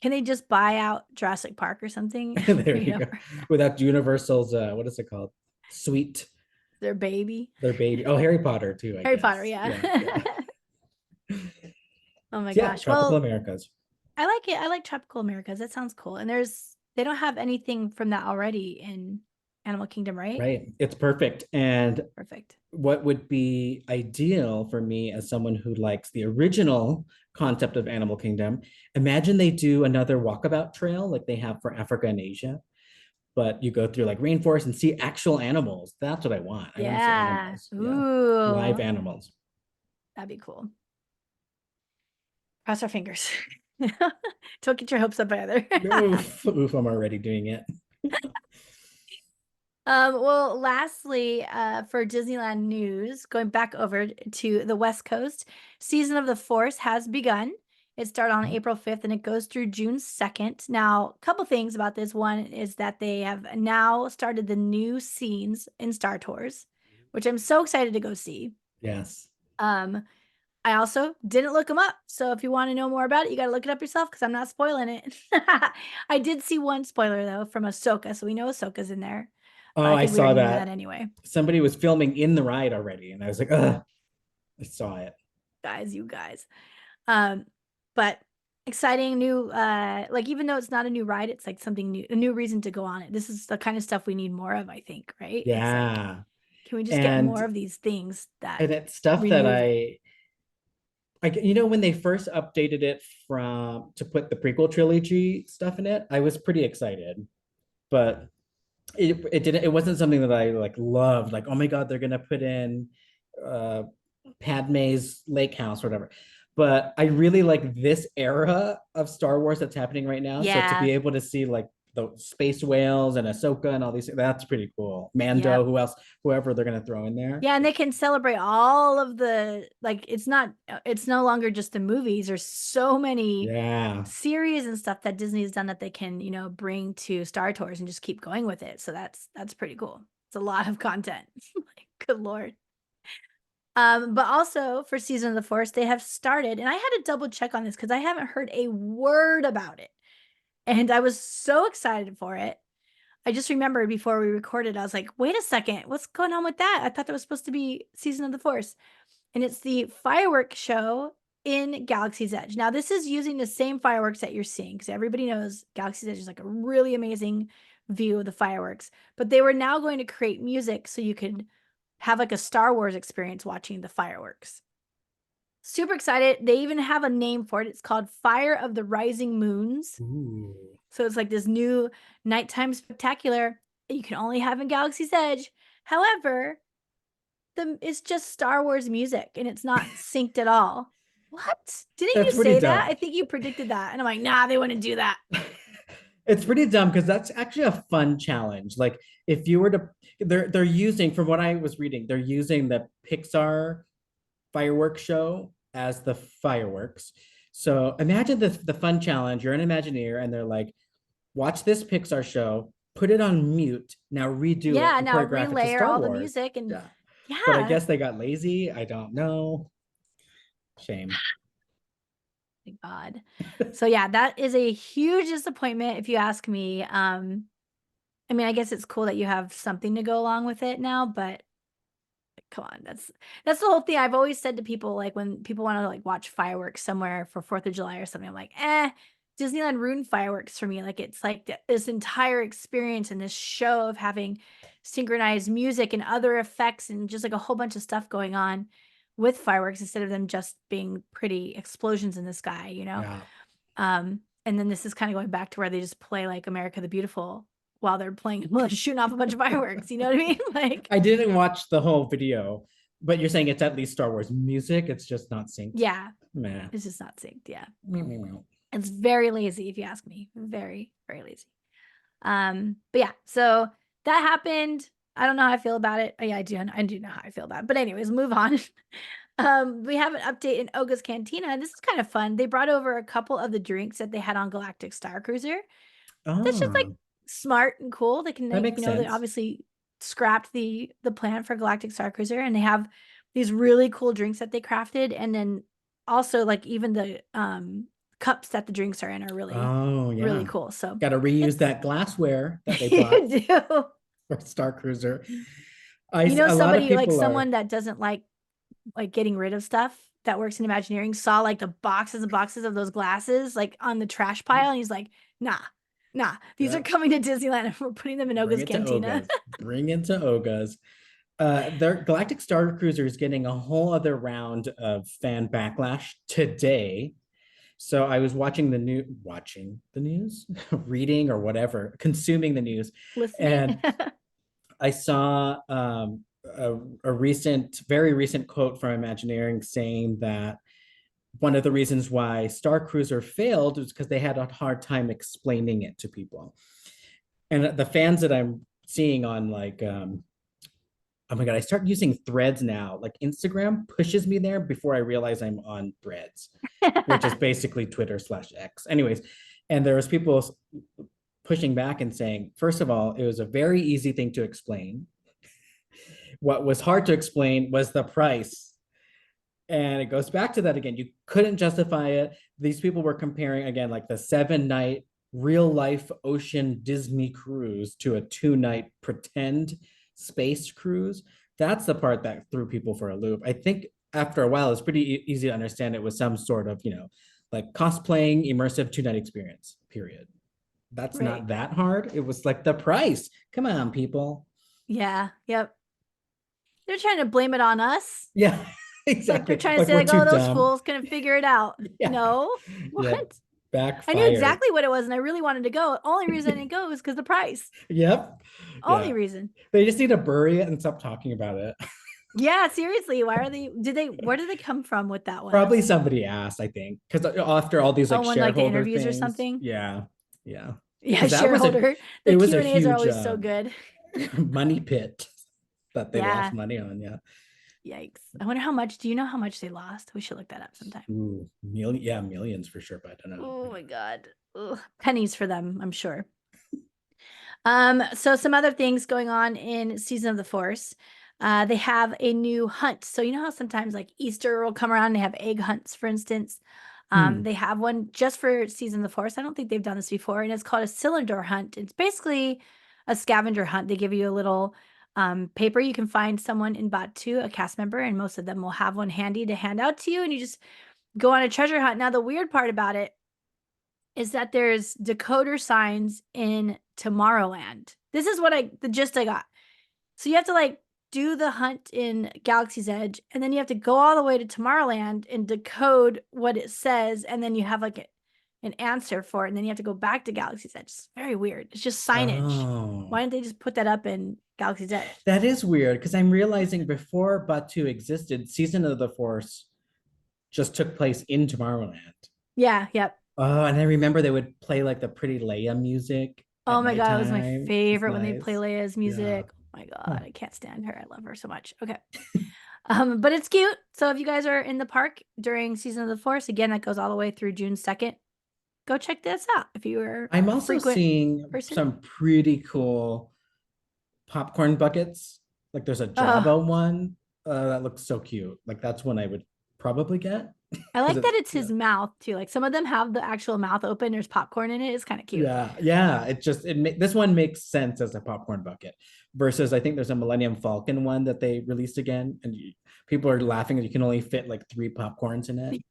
can they just buy out Jurassic Park or something? There Bring it you go. over Without Universal's, what is it called? Sweet, their baby. their baby. Oh, Harry Potter too, I Harry Potter, guess. yeah. Yeah, yeah. Oh my So yeah, gosh. Tropical Well, Americas. I like it. I like Tropical Americas. That sounds cool. And they don't have anything from that already in Animal Kingdom, right? Right. It's perfect. And Perfect. what would be ideal for me as someone who likes the original concept of Animal Kingdom, imagine they do another walkabout trail like they have for Africa and Asia, but you go through like rainforest and see actual animals. That's what I want. I want to see Yeah. animals. Yeah. Live Ooh, animals. that'd be cool. Cross our fingers. Don't get your hopes up either. Oof, oof, I'm already doing it. Well, lastly, for Disneyland news, going back over to the West Coast, Season of the Force has begun. It started on April 5th and it goes through June 2nd. Now, a couple things about this. One is that they have now started the new scenes in Star Tours, which I'm so excited to go see. Yes. Um, I also didn't look them up. So if you want to know more about it, you got to look it up yourself because I'm not spoiling it. I did see one spoiler though from Ahsoka. So we know Ahsoka's in there, but Oh, I I think we saw already knew that that. anyway. Somebody was filming in the ride already, and I was like, ugh, I saw it. You guys. Um, but exciting new like even though it's not a new ride, it's like something new, a new reason to go on it. This is the kind of stuff we need more of, I think, right? It's like, Yeah. can we just get more And of these things that and it's stuff that renew the when they first updated it from to put the prequel trilogy stuff in it, I was pretty excited. But it wasn't something that I like loved. Like, oh my God, they're gonna put in uh Padme's lake house or whatever. But I really like this era of Star Wars that's happening right now. So to Yeah. be able to see like the space whales and Ahsoka and all these, that's pretty cool. Mando, Yep. who else, whoever they're gonna throw in there. Yeah, and they can celebrate all of the like it's no longer just the movies. There's so many Yeah. series and stuff that Disney has done that they can, bring to Star Tours and just keep going with it. So that's pretty cool. It's a lot of content. Like, good Lord. But also for Season of the Force, they have started, and I had to double check on this because I haven't heard a word about it. And I was so excited for it. I just remembered before we recorded, I was like, wait a second, what's going on with that? I thought that was supposed to be Season of the Force. And it's the fireworks show in Galaxy's Edge. Now, this is using the same fireworks that you're seeing because everybody knows Galaxy's Edge is like a really amazing view of the fireworks. But they were now going to create music so you could have like a Star Wars experience watching the fireworks. Super excited. They even have a name for it. It's called Fire of the Rising Moons. Ooh. So it's like this new nighttime spectacular that you can only have in Galaxy's Edge. However, it's just Star Wars music and it's not synced at all. What? Didn't you That's pretty say that? dumb. I think you predicted that. And I'm like, nah, they wouldn't do that. It's pretty dumb because that's actually a fun challenge. Like if you were to, they're using, from what I was reading, they're using the Pixar fireworks show as the fireworks. So imagine the fun challenge. You're an Imagineer, and they're like, watch this Pixar show, put it on mute, now redo it Yeah, and now choreograph it to relayer Star all the Wars. music and Yeah, but I yeah. guess they got lazy. I don't know. Shame. Thank God. So yeah, that is a huge disappointment if you ask me. I mean, I guess it's cool that you have something to go along with it now, but come on, that's the whole thing. I've always said to people, like when people want to like watch fireworks somewhere for 4th of July or something, I'm like, Disneyland ruined fireworks for me. Like it's like this entire experience and this show of having synchronized music and other effects and just like a whole bunch of stuff going on with fireworks instead of them just being pretty explosions in the sky, Yeah. And then this is kind of going back to where they just play like America the Beautiful while they're playing, shooting off a bunch of fireworks. You know what I mean? Like, I didn't watch the whole video, but you're saying it's at least Star Wars music. It's just not synced. yeah, Man. it's just not synced. Yeah. Meow, meow, meow. It's very lazy, if you ask me. Very, very lazy. But yeah, so that happened. I don't know how I feel about it. Oh, yeah, I do know how I feel about it. But anyways, move on. We have an update in Oga's Cantina. This is kind of fun. They brought over a couple of the drinks that they had on Galactic Star Cruiser. That's just like Oh, smart and cool. They can, that makes they sense. obviously scrapped the plan for Galactic Star Cruiser, and they have these really cool drinks that they crafted, and then also like even the cups that the drinks are in are really Oh, really yeah. cool. So Got to reuse it's that glassware that they bought you do. for Star Cruiser. A lot of Somebody like people are. someone that doesn't like getting rid of stuff that works in Imagineering saw like the boxes and boxes of those glasses like on the trash pile, and he's like, nah, these are Yeah, coming to Disneyland and we're putting them in bring Oga's it to Cantina. Oga's. Bring it to Oga's. Their Galactic Star Cruiser is getting a whole other round of fan backlash today. So I was watching the news, reading or whatever, consuming the news, Listening. and I saw a very recent quote from Imagineering saying that one of the reasons why Star Cruiser failed was because they had a hard time explaining it to people. And the fans that I'm seeing on like oh my god, I start using Threads now. Like Instagram pushes me there before I realize I'm on Threads, which is basically Twitter/X. Anyways, and there was people pushing back and saying, first of all, it was a very easy thing to explain. What was hard to explain was the price. And it goes back to that again. You couldn't justify it. These people were comparing again, like the 7-night real life ocean Disney cruise to a 2-night pretend space cruise. That's the part that threw people for a loop. I think after a while, it's pretty easy to understand it was some sort of, like cosplaying immersive 2-night experience, period. That's Right. not that hard. It was like the price. Come on, people. Yeah. Yep. They're trying to blame it on us. Yeah, Like they're exactly. trying to Like say we're like, too oh, those dumb. fools couldn't figure it out. Yeah. No. Yeah. What? I knew Backfired. exactly what it was, and I really wanted to go. Only reason I didn't go was because the price. Yep. Only Yeah. reason. They just need to bury it and stop talking about it. Yeah, seriously. Why are they? Where did they come from with that one? Probably somebody asked, I think, because after all these like Someone like the shareholder interviews or things, something. yeah, yeah, Yeah, 'cause that was shareholder. The it was a Q&As are huge always so good. money pit that they Yeah. lost money on. Yeah, Yikes. I wonder how much. Do you know how much they lost? We should look that up sometime. ooh, millions for sure, but I don't know. Oh my God. Ugh. Pennies for them, I'm sure. So some other things going on in Season of the Force. They have a new hunt. So you know how sometimes like Easter will come around and they have egg hunts, for instance. They have one just for Season of the Force. I don't think they've done this before, and it's called a cylinder hunt. It's basically a scavenger hunt. They give you a little paper. You can find someone in Batu, a cast member, and most of them will have one handy to hand out to you, and you just go on a treasure hunt. Now, the weird part about it is that there's decoder signs in Tomorrowland. This is the gist I got. So you have to like do the hunt in Galaxy's Edge, and then you have to go all the way to Tomorrowland and decode what it says, and then you have like an answer for it, and then you have to go back to Galaxy's Edge. It's very weird. It's just signage. Oh, Why didn't they just put that up in Galaxy's Edge? that is weird because I'm realizing before Batu existed, Season of the Force just took place in Tomorrowland. Yeah, yep. Oh, and I remember they would play like the Pretty Leia music Oh at my God, it was my nighttime. favorite It's when they play nice. Leia's Yeah. music. Oh my God, Huh. I can't stand her. I love her so much. Okay. But it's cute. So if you guys are in the park during Season of the Force, again, that goes all the way through June 2nd. Go check this out if you are I'm a also frequent seeing person. some pretty cool popcorn buckets. Like there's a Oh, Jabba one that looks so cute. Like that's one I would probably get. I like 'Cause that it's yeah. his mouth too. Like some of them have the actual mouth open. There's popcorn in it. It's kind of cute. Yeah. This one makes sense as a popcorn bucket versus I think there's a Millennium Falcon one that they released again, and people are laughing that you can only fit like 3 popcorns in it.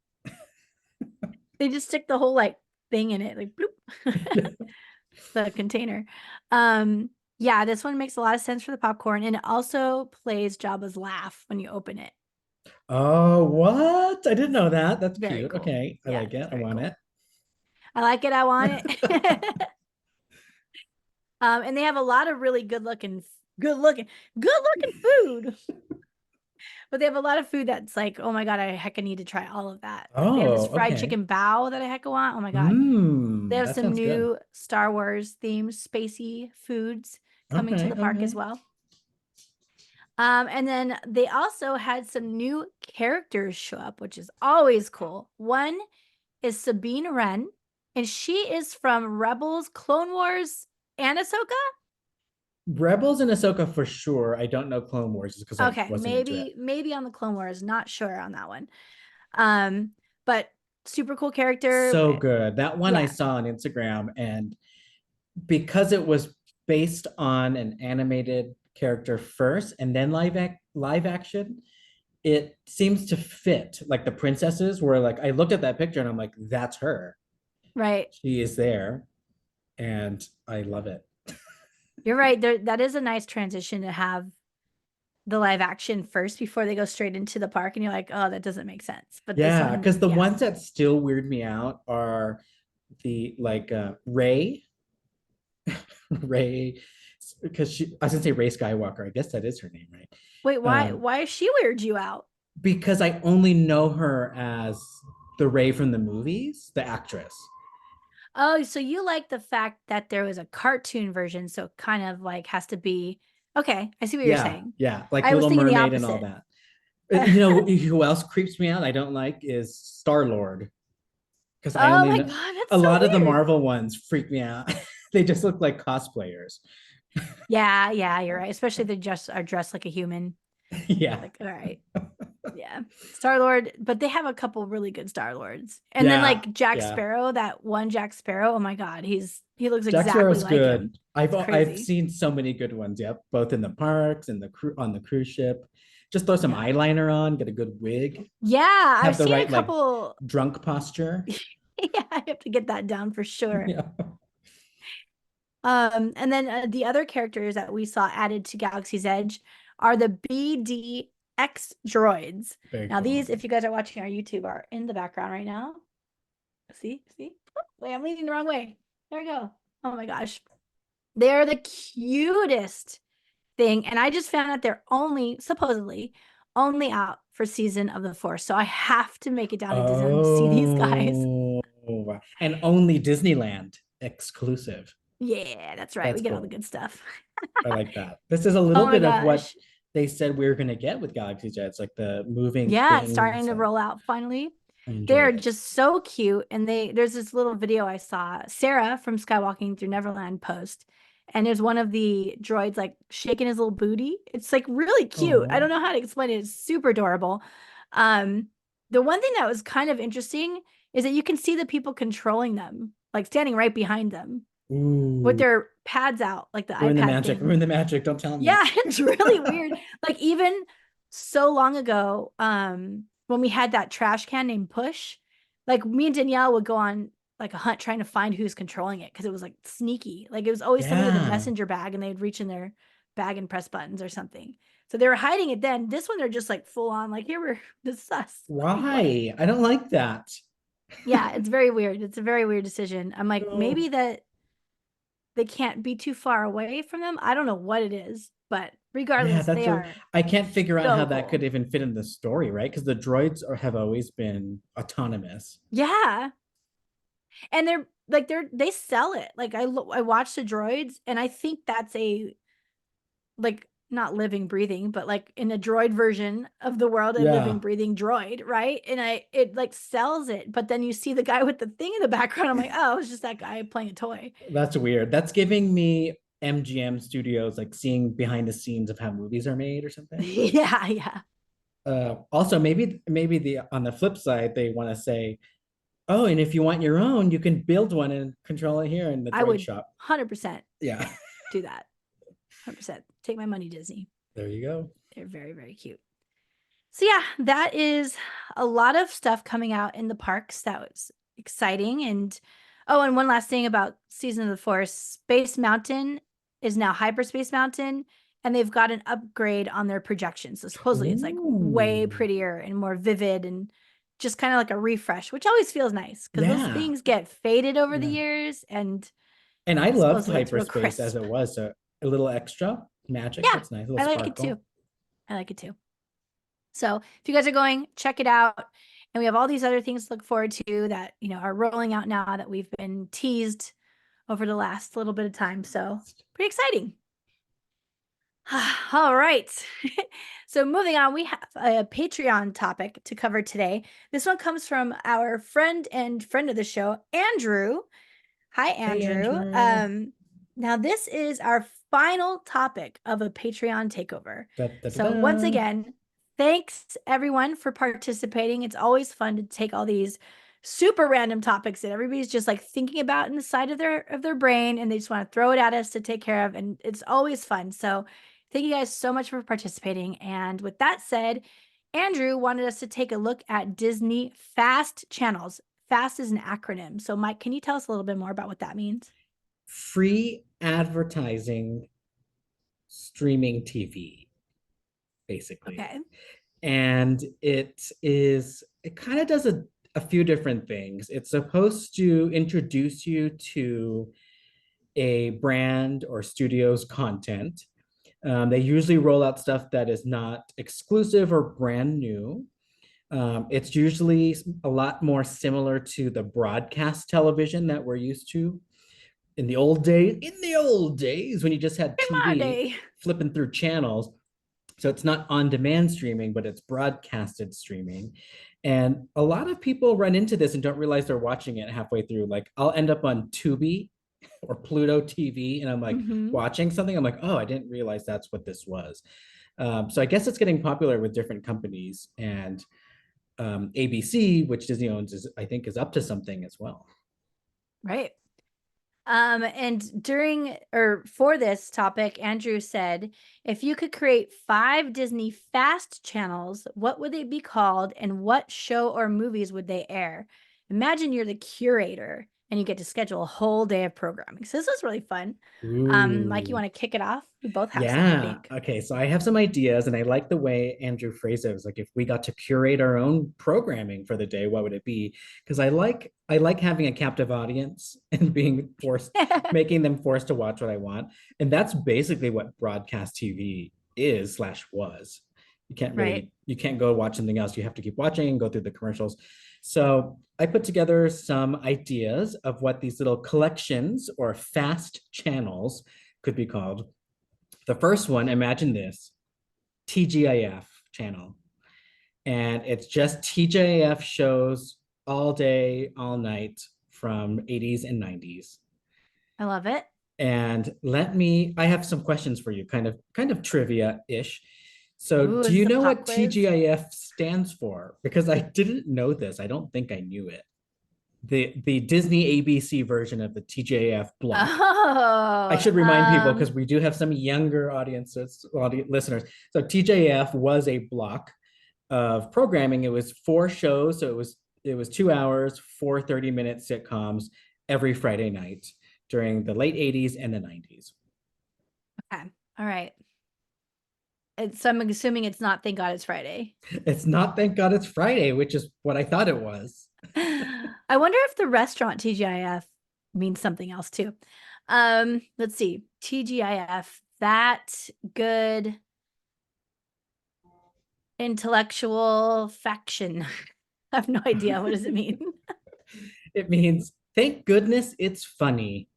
They just stick the whole like thing in it, like bloop, the container. Yeah, this one makes a lot of sense for the popcorn, and it also plays Jabba's laugh when you open it. Oh, what? I didn't know that. That's Very cute. cool. Okay, I Yeah, like it's it. I very want cool. it. I like it. I want it. And they have a lot of really good looking, good looking food. But they have a lot of food that's like, oh my God, I hecka need to try all of that. Like they have this Oh, fried okay. chicken bao that I hecka want. Oh my God. They have That some sounds good. new Star Wars themed spacey foods coming to Okay, the park as okay. well. And then they also had some new characters show up, which is always cool. One is Sabine Wren, and she is from Rebels, Clone Wars, and Ahsoka. Rebels and Ahsoka for sure. I don't know Clone Wars just because I Okay, wasn't into it. maybe on the Clone Wars, not sure on that one. But super cool character. So good. That one I Yeah, saw on Instagram, and because it was based on an animated character first and then live action, it seems to fit. Like the princesses were like, I looked at that picture and I'm like, that's her. right. She is there, and I love it. You're right. There, that is a nice transition to have the live action first before they go straight into the park, and you're like, oh, that doesn't make sense. But this Yeah, one, because the yeah. ones that still weird me out are the like Ray, Ray, because I was gonna say Ray Skywalker. I guess that is her name, right? Wait, why? Um, Why is she weird you out? because I only know her as the Ray from the movies, the actress. Oh, so you like the fact that there was a cartoon version, so it kind of like has to be okay. I see what you're Yeah, saying. yeah, like I was Little thinking the Mermaid and all opposite. that. You know who else creeps me out? I don't like is Star Lord because I Oh only my know God, that's a so lot of the weird. Marvel ones freak me out. They just look like cosplayers. Yeah, yeah, you're right. Especially they just are dressed like a human. Yeah, Like, all right. Yeah. Star Lord, but they have a couple really good Star Lords. And then yeah, like Jack yeah. Sparrow, that one Jack Sparrow, oh my God, he looks Jack exactly Sparrow's like him. good. I've It's I've crazy. seen so many good ones. Yep, both in the parks and the crew on the cruise ship. Just throw some Yeah. eyeliner on, get a good wig, Yeah, I've have the seen a right like couple. drunk posture. Yeah, I have to get that down for sure. Yeah, And then the other characters that we saw added to Galaxy's Edge are the BDX droids. very Now, cool. these, if you guys are watching our YouTube, are in the background right now. See? Oh, wait, I'm leading the wrong way. There we go. Oh my gosh. They're the cutest thing. And I just found out they're only, supposedly, only out for Season of the Force. So I have to make it down to Disneyland to see these guys. Oh, and only Disneyland exclusive. Yeah, that's right. That's We get all the cool. good stuff. I like that. This is a Oh little my bit of what gosh. they said we were going to get with Galaxy Jets, like the moving Yeah, it's starting things. to And roll out finally. I enjoy They're it. just so cute. And there's this little video I saw Sarah from Skywalking Through Neverland post. And there's one of the droids like shaking his little booty. It's like really cute. I don't Oh, know how to explain it. It's super adorable. Um, the one thing that was kind of interesting is that you can see the people controlling them, like standing right behind them with ooh, their pads out, like the ruin the iPad magic. thing. Ruin the magic. Don't tell me. Yeah, it's really weird. Like even so long ago, when we had that trash can named Push, like me and Danielle would go on like a hunt trying to find who's controlling it because it was like sneaky. Like it was always somebody with a Yeah. messenger bag and they'd reach in their bag and press buttons or something. So they were hiding it then. This one they're just like full on, like here we're this is us. What? Why? I don't like that. Yeah, it's very weird. It's a very weird decision. I'm like, maybe No. that they can't be too far away from them. I don't know what it is, but Yeah, regardless, that's they a. are I can't figure out how so that could cool. even fit in the story, right? Because the droids have always been autonomous. Yeah. And they sell it. Like I watched the droids and I think that's a like not living breathing, but like in a droid version of the world, a living Yeah, breathing droid, right? And it like sells it, but then you see the guy with the thing in the background. I'm like, oh, it's just that guy playing a toy. that's weird. That's giving me MGM Studios, like seeing behind the scenes of how movies are made or something. Yeah, yeah. Also, maybe the on the flip side, they want to say, oh, and if you want your own, you can build one and control it here in the I droid would shop. 100% Yeah, do that. 100%. Take my money, Disney. there you go. They're very, very cute. So yeah, that is a lot of stuff coming out in the parks that was exciting. And oh, and one last thing about Season of the Force, Space Mountain is now Hyperspace Mountain, and they've got an upgrade on their projections. So supposedly it's like way Ooh. prettier and more vivid and just kind of like a refresh, which always feels nice because those Yeah. things get faded over the Yeah. years, and And I loved supposedly it's real hyperspace as crisp. it was. So a little extra magic. Yeah, That's nice. A little I like it too. sparkle. I like it too. So if you guys are going, check it out. And we have all these other things to look forward to that, are rolling out now that we've been teased over the last little bit of time. So pretty exciting. All right. So moving on, we have a Patreon topic to cover today. This one comes from our friend and friend of the show, Andrew. Hi, Hey, Andrew. Andrew. Now this is our final topic of a Patreon takeover. Da, da, da, So once da. again, thanks everyone for participating. It's always fun to take all these super random topics that everybody's just like thinking about in the side of their brain, and they just want to throw it at us to take care of, and it's always fun. So thank you guys so much for participating. And with that said, Andrew wanted us to take a look at Disney FAST channels. FAST is an acronym. So Mike, can you tell us a little bit more about what that means? Free advertising streaming TV, basically. Okay. And it kind of does a few different things. It's supposed to introduce you to a brand or studio's content. They usually roll out stuff that is not exclusive or brand new. It's usually a lot more similar to the broadcast television that we're used to in the old days. In the old days, when you just had TV Day. flipping through channels. So it's not on demand streaming, but it's broadcasted streaming. And a lot of people run into this and don't realize they're watching it halfway through. Like I'll end up on Tubi or Pluto TV and I'm like Mm-hmm. watching something. I'm like, oh, I didn't realize that's what this was. So I guess it's getting popular with different companies, and ABC, which Disney owns, I think is up to something as well. Right. And during or for this topic, Andrew said, if you could create 5 Disney FAST channels, what would they be called and what show or movies would they air? Imagine you're the curator and you get to schedule a whole day of programming. So this is really fun. Mike, you Ooh. want to kick it off? We both have some, I Yeah. think. Okay. So I have some ideas, and I like the way Andrew phrased it. It was like, if we got to curate our own programming for the day, what would it be? Because I like having a captive audience and being forced, making them forced to watch what I want. And that's basically what broadcast TV is slash was. Right. You can't go watch something else. You have to keep watching and go through the commercials. So I put together some ideas of what these little collections or fast channels could be called. The first one, imagine this, TGIF channel. And it's just TGIF shows all day, all night from 80s and 90s. I love it. And I have some questions for you, kind of trivia-ish. So Ooh, do is you this a know pop what quiz? TGIF stands for? Because I didn't know this. I don't think I knew it. The Disney ABC version of the TGIF block. I Oh, should remind people because we do have some younger listeners. So TJF was a block of programming. It was 4 shows, so it was 2 hours, 4 30-minute sitcoms every Friday night during the late 80s and the 90s. okay. All right. So I'm assuming it's not Thank God It's Friday. It's not Thank God It's Friday, which is what I thought it was. I wonder if the restaurant TGIF means something else too. Let's see. TGIF, that good intellectual faction. I have no idea. What does it mean? It means thank goodness it's funny,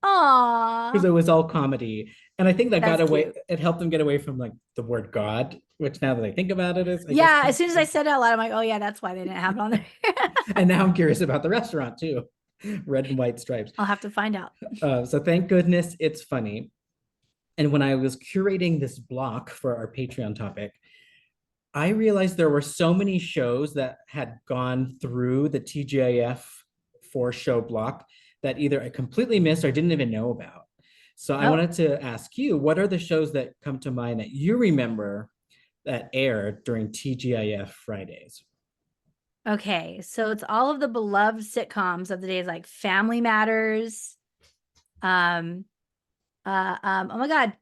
because Aw, it was all comedy. And I think that got that's away, cute. it helped them get away from like the word God, which now that I think about it is, I guess, Yeah, as soon as I said it out loud, I'm like, oh yeah, that's why they didn't have it on there. and now I'm curious about the restaurant too. Red and white stripes. I'll have to find out. So thank goodness it's funny. And when I was curating this block for our Patreon topic, I realized there were so many shows that had gone through the TGIF 4 show block that either I completely missed or didn't even know about. So I Oh, wanted to ask you, what are the shows that come to mind that you remember that aired during TGIF Fridays? okay. So it's all of the beloved sitcoms of the days like Family Matters. Oh my God.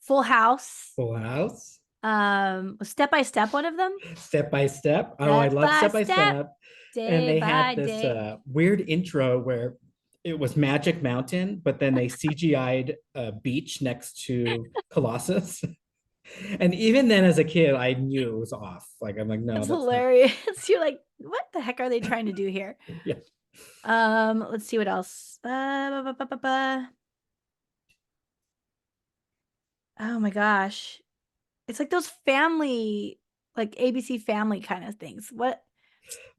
Full House. Full House. Was Step by Step one of them? Step by Step. Oh, I Step love by Step by Step, Step. And day they by had this day. weird intro where it was Magic Mountain, but then they CGI'd a beach next to Colossus. And even then, as a kid, I knew it was off. Like, I'm like, no, That's that's not. hilarious. You're like, what the heck are they trying to do here? Yeah. Let's see what else. Oh my gosh. It's like those family, like ABC family kind of things. What?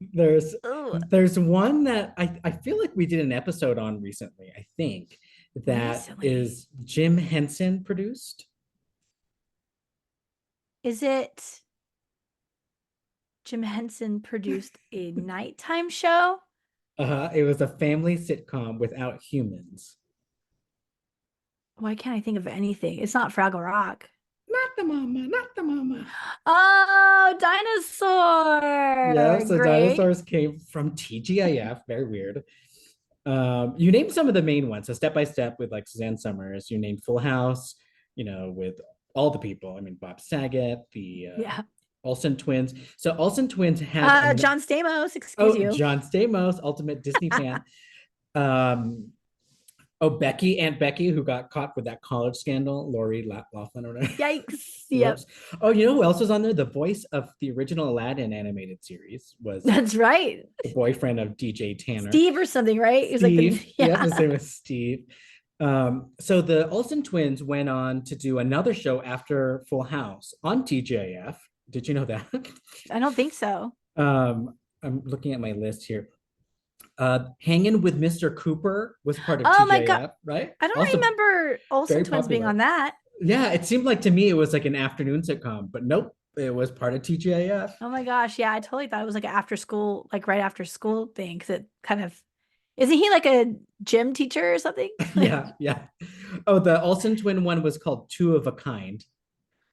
There's Ugh, there's one that I feel like we did an episode on recently, I think, that recently. is Jim Henson produced. Is it Jim Henson produced a nighttime show? It was a family sitcom without humans. Why can't I think of anything? It's not Fraggle Rock. Not the mama, not the mama. Oh, Yeah, dinosaur. so Great. dinosaurs came from TGIF. Very weird. You named some of the main ones. So Step by Step with like Suzanne Summers. You named Full House, with all the people. I mean, Bob Saget, the Yeah. Olsen twins. So Olsen twins had John Stamos, excuse you. John Stamos, ultimate Disney fan. Um, Aunt Becky, who got caught with that college scandal, Lori Laughlin or whatever. Yikes. Yep. Oh, you know who else was on there? The voice of the original Aladdin animated series was That's right. the boyfriend of DJ Tanner. Steve or something, right? He was like Steve. the, Yeah, his name is Steve. So the Olsen twins went on to do another show after Full House on TJF. Did you know that? I don't think so. I'm looking at my list here. Hanging with Mr. Cooper was part of Oh TJF, my God. right? I don't Also remember Olsen very twins being popular. on that. Yeah, it seemed like to me it was like an afternoon sitcom, but nope, it was part of TGIF. Oh my gosh. Yeah, I totally thought it was like an after school, like right after school thing. Cause it kind of isn't he like a gym teacher or something? Yeah, yeah. Oh, the Olsen twin one was called Two of a Kind.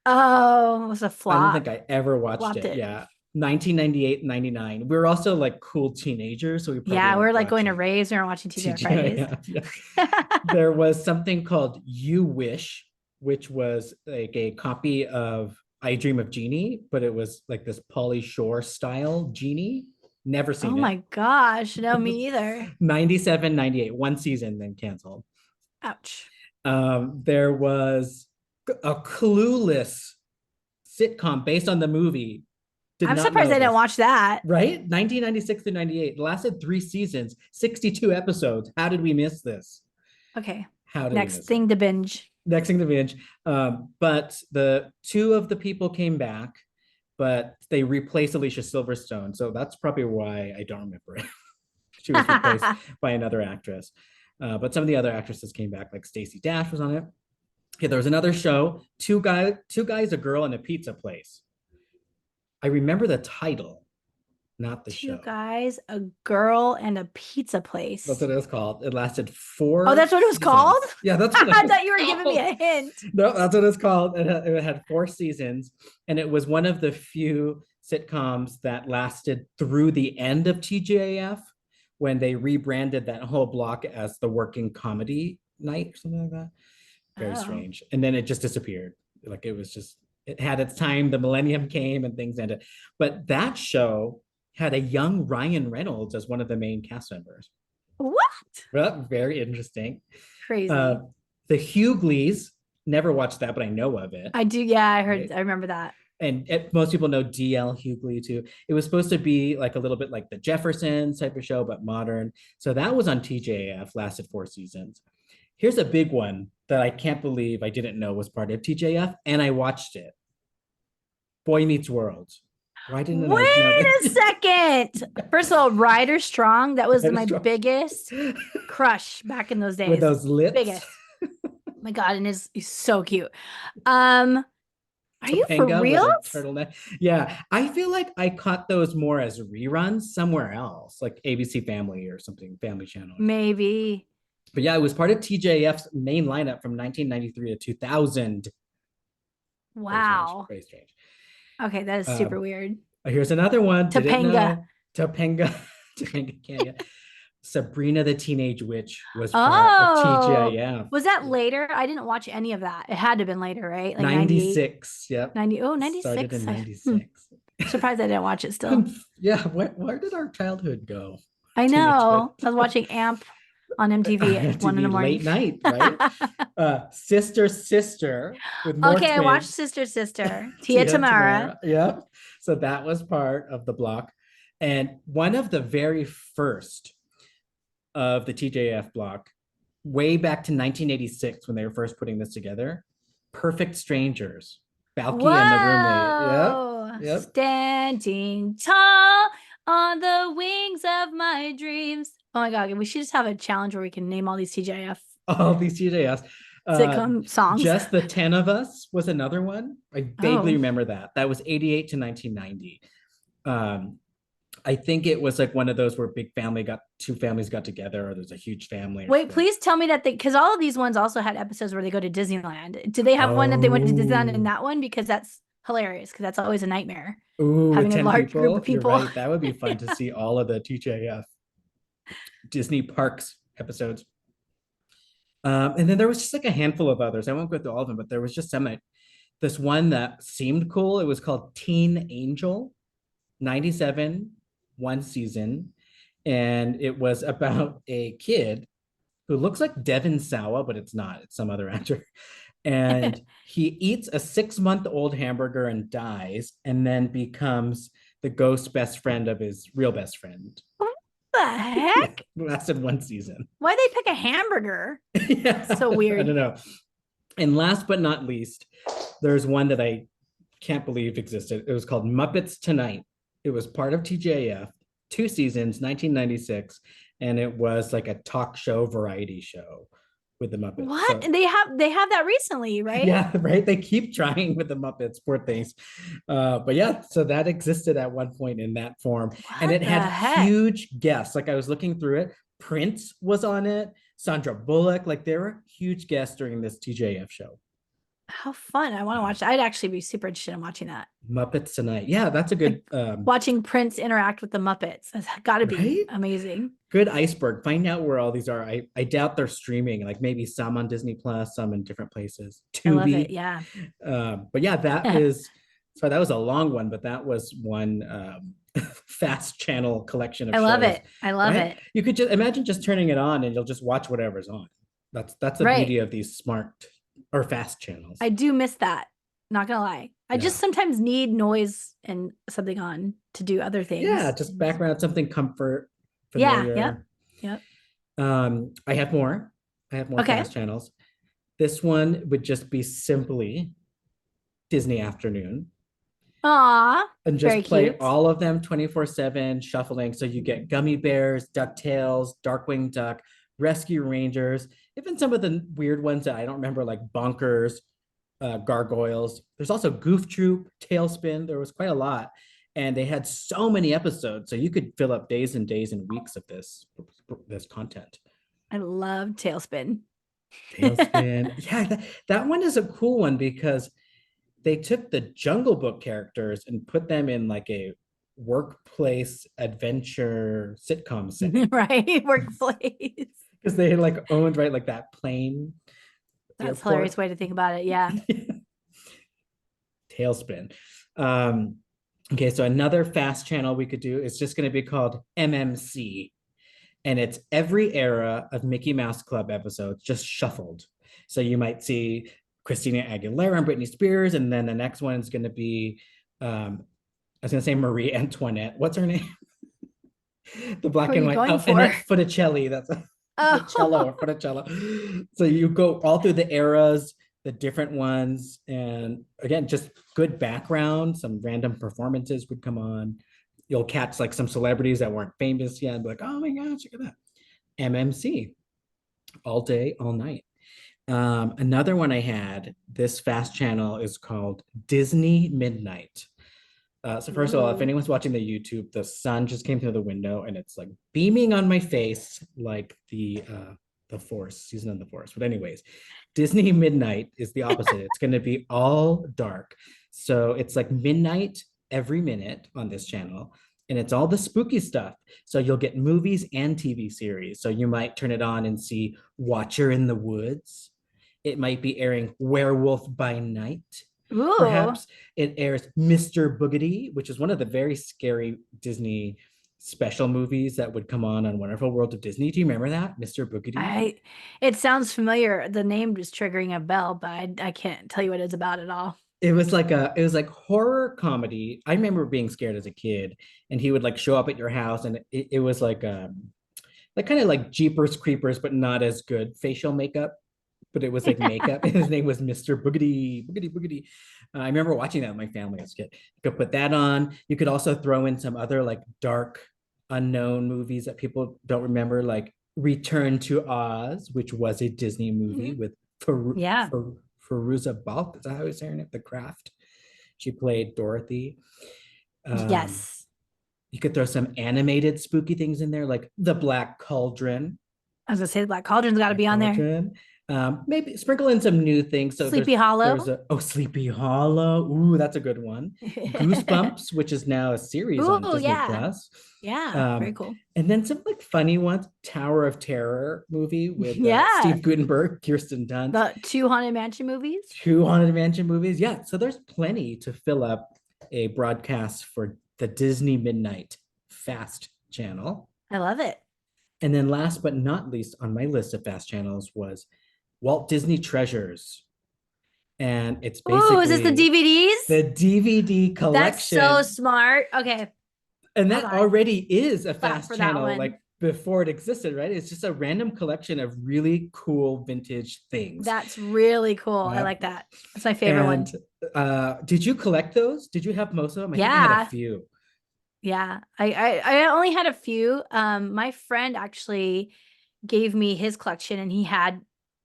Oh, it was a I don't flop. think I ever watched Flopped it. it. Yeah. 1998, 99. We were also like cool teenagers, so we probably Yeah, were we're like like going to watching raves and we're watching TGI Fridays. TGIF. Yeah. There was something called You Wish, which was like a copy of I Dream of Jeannie, but it was like this Pauly Shore style Genie. Never Oh seen it. my gosh. No, me either. 97, 98, one season, then canceled. Ouch. There was a Clueless sitcom based on the movie. Did I'm not surprised know I didn't this. watch that. Right? 1996 to 98. It lasted 3 seasons, 62 episodes. How did we miss this? Okay. How did we Next miss thing it? to binge. Next thing to binge. But the two of the people came back, but they replaced Alicia Silverstone. So that's probably why I don't remember it. She was replaced by another actress. But some of the other actresses came back, like Stacey Dash was on it. Yeah, there was another show, two guys, a girl, and a pizza place. I remember the title, not the Two show. guys, a girl, and a pizza place. That's what it was called. It lasted 4. Oh, that's what it was seasons. called? Yeah, that's what I thought you were giving me a hint. No, that's what it's called. It had 4 seasons, and it was one of the few sitcoms that lasted through the end of TGIF when they rebranded that whole block as the Working Comedy Night or something like that. Very strange. And then it just disappeared. Like it had its time. The millennium came and things ended. But that show had a young Ryan Reynolds as one of the main cast members. What? Well, very interesting. Crazy. The Hughleys, never watched that, but I know of it. I do. Yeah, I heard. Right? I remember that. And most people know DL Hughley too. It was supposed to be like a little bit like the Jeffersons type of show, but modern. So that was on TJF, lasted 4 seasons. Here's a big one that I can't believe I didn't know was part of TJF, and I watched it. Boy Meets World. Why didn't Wait I know a second. First of all, Ryder Strong, that was my biggest crush back in those days. With those lips. Biggest. Oh my God, and he's so cute. Are you for real? Yeah, I feel like I caught those more as reruns somewhere else, like ABC Family or something, Family Channel. Maybe. But yeah, it was part of TJF's main lineup from 1993 to 2000. Wow. Very strange. Okay, that is super weird. Here's another one. Topanga. Topanga Canyon. Sabrina the Teenage Witch was part of Oh, TGIF. was that later? I didn't watch any of that. It had to have been later, right? Like 98, 96. Yep. 90. Oh, Started 96. in 96. Surprised I didn't watch it still. Yeah, where did our childhood go? I Teenagehood. know. I was watching AMP on MTV at 1 in the MTV morning. late night, right? Sister Sister with more Okay, I watched twins. Sister Sister, Tia Tia Tamara. Tamara. Yep. So that was part of the block. And one of the very first of the TJF block, way back to 1986 when they were first putting this together, Perfect Strangers. Balky and the roommate. Yep. Whoa! Yep. Standing tall on the wings of my dreams. Oh my God, we should just have a challenge where we can name all these TJF All these TJFs. sitcom songs. Just the 10 of Us was another one. I vaguely Oh. remember that. That was 88 to 1990. I think it was like one of those where two families got together, or there's a huge family. Wait, please tell me that because all of these ones also had episodes where they go to Disneyland. Did they have one that they went to Disneyland in that one? Because that's hilarious, because that's always a nightmare. Ooh, having with a 10 large people? group of people. You're right. That would be fun to see all of the TJF Disney Parks episodes. And then there was just like a handful of others. I won't go through all of them, but there was just this one that seemed cool. It was called Teen Angel, 97, one season. And it was about a kid who looks like Devin Sawa, but it's not. It's some other actor. And he eats a 6-month-old hamburger and dies, and then becomes the ghost best friend of his real best friend. What the heck? Yeah, lasted one season. Why they pick a hamburger? Yeah. So weird. I don't know. And last but not least, there's one that I can't believe existed. It was called Muppets Tonight. It was part of TJF, 2 seasons, 1996, and it was like a talk show variety show with the Muppets. What? So, they have that recently, right? Yeah, right. They keep trying with the Muppets, poor things. But yeah, so that existed at one point in that form. What and it had huge guests. Like I was looking through it. Prince was on it, Sandra Bullock. Like there were huge guests during this TJF show. How fun. I want to watch that. I'd actually be super interested in watching that. Muppets Tonight. Yeah, that's a good watching Prince interact with the Muppets. That's gotta be amazing. Good iceberg. Find out where all these are. I doubt they're streaming, like maybe some on Disney Plus, some in different places. Tubi. I love it, yeah. But yeah, that is sorry, that was a long one, but that was one fast channel collection of shows. I love it. You could just imagine just turning it on and you'll just watch whatever's on. That's the beauty of these smart or fast channels. I do miss that. Not gonna lie. I just sometimes need noise and something on to do other things. Yeah, just background, something comfort. Familiar. Yeah, yep. I have more fast channels. This one would just be simply Disney Afternoon. Aww. And just play all of them 24/7 shuffling. So you get Gummy Bears, DuckTales, Darkwing Duck, Rescue Rangers, even some of the weird ones that I don't remember, like Bonkers, Gargoyles. There's also Goof Troop, Tailspin. There was quite a lot. And they had so many episodes, so you could fill up days and days and weeks of this content. I love Tailspin. Yeah, that one is a cool one because they took the Jungle Book characters and put them in like a workplace adventure sitcom setting. Right, workplace. Because they like owned like that plane. That's a hilarious way to think about it. Yeah. Tailspin. Okay, so another fast channel we could do is just going to be called MMC. And it's every era of Mickey Mouse Club episodes just shuffled. So you might see Christina Aguilera and Britney Spears, and then the next one is going to be, I was going to say Marie Antoinette. What's her name? The black and white. Annette Funicelli. That's cello or Funicello. So you go all through the eras, the different ones, and again, just good background. Some random performances would come on. You'll catch like some celebrities that weren't famous yet and be like, oh my gosh, look at that. MMC all day, all night. Another one I had, this fast channel is called Disney Midnight. So first of all, if anyone's watching the YouTube, the sun just came through the window and it's like beaming on my face like the Force, season of the Force. But anyways, Disney Midnight is the opposite. It's going to be all dark. So it's like midnight every minute on this channel. and it's all the spooky stuff. So you'll get movies and TV series. So you might turn it on and see Watcher in the Woods. It might be airing Werewolf by Night. Ooh. Perhaps it airs Mr. Boogedy, which is one of the very scary Disney special movies that would come on Wonderful World of Disney. Do you remember that, Mr. Boogedy? It sounds familiar. The name is triggering a bell, but I can't tell you what it's about at all. It was like horror comedy. I remember being scared as a kid, and he would like show up at your house, and it was like kind of like Jeepers Creepers, but not as good facial makeup. But it was like makeup. His name was Mr. Boogedy, Boogedy, Boogedy. I remember watching that with my family as a kid. You could put that on. You could also throw in some other like dark, unknown movies that people don't remember, like Return to Oz, which was a Disney movie with Yeah. Fairuza Balk. Is that how he's saying it? The Craft. She played Dorothy. Um, Yes. you could throw some animated spooky things in there, like The Black Cauldron. I was gonna say the Black Cauldron's got to Black be on there. Cauldron. Maybe sprinkle in some new things. So Sleepy there's Hollow. Sleepy Hollow. Ooh, that's a good one. Goosebumps, which is now a series on Ooh, Disney yeah. Plus. Yeah. Very cool. And then some like funny ones. Tower of Terror movie with Yeah. Steve Guttenberg, Kirsten Dunst. The 2 Haunted Mansion movies. 2 Haunted Mansion movies. Yeah. So there's plenty to fill up a broadcast for the Disney Midnight Fast channel. I love it. And then last but not least on my list of fast channels was Walt Disney Treasures. And it's basically Ooh, is this the DVDs? the DVD collection. That's so smart. Okay. And that already is a Clap fast for that channel, one. like before it existed, right? It's just a random collection of really cool vintage things. That's really cool. I like that. That's my favorite one. Did you collect those? Did you have most of them? I think I had a few. Yeah. I only had a few. My friend actually gave me his collection, and he had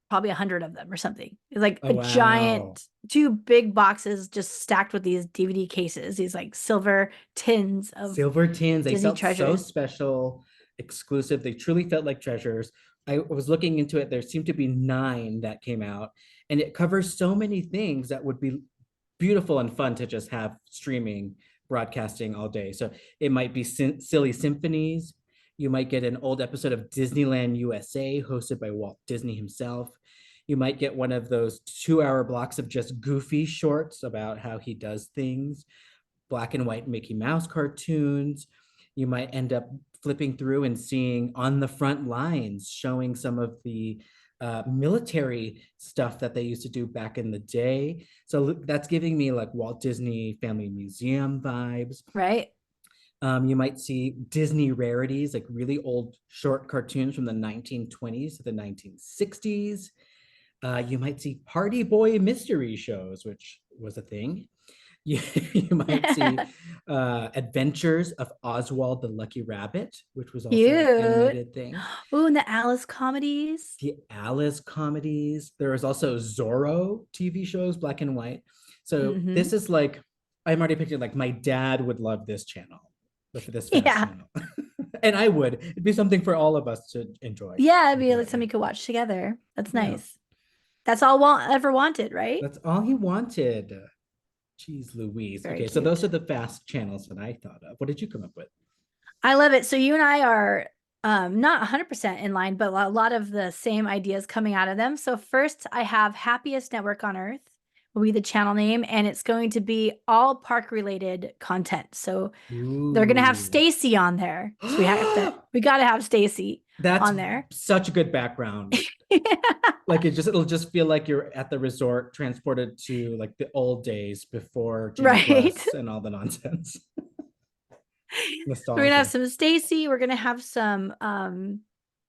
probably 100 of them or something. It's like a giant 2 big boxes just stacked with these DVD cases, these like silver tins of They felt treasures. so special, exclusive. They truly felt like treasures. I was looking into it. There seemed to be 9 that came out, and it covers so many things that would be beautiful and fun to just have streaming, broadcasting all day. So it might be silly symphonies. You might get an old episode of Disneyland USA hosted by Walt Disney himself. You might get one of those 2-hour blocks of just goofy shorts about how he does things, black and white Mickey Mouse cartoons. You might end up flipping through and seeing On the Front Lines, showing some of the military stuff that they used to do back in the day. So that's giving me like Walt Disney Family Museum vibes. Right. You might see Disney rarities, like really old short cartoons from the 1920s to the 1960s. You might see Party Boy mystery shows, which was a thing. You might see Adventures of Oswald the Lucky Rabbit, which was also an animated thing. Ooh, and the Alice comedies. The Alice comedies. There was also Zorro TV shows, black and white. So this is like, I'm already picturing like my dad would love this channel, for this fast channel. And I would. It'd be something for all of us to enjoy. Yeah, it'd be like something you could watch together. That's nice. That's all Walt ever wanted, right? That's all he wanted. Jeez Louise. Very okay, cute. so those are the fast channels that I thought of. What did you come up with? I love it. So you and I are not 100% in line, but a lot of the same ideas coming out of them. So first I have Happiest Network on Earth will be the channel name, and it's going to be all park related content. So they're going to have Stacy on there. So we got to have Stacy on there. Such a good background. Like it'll just feel like you're at the resort, transported to like the old days before Plus and all the nonsense. We're gonna have some Stacy. We're gonna have some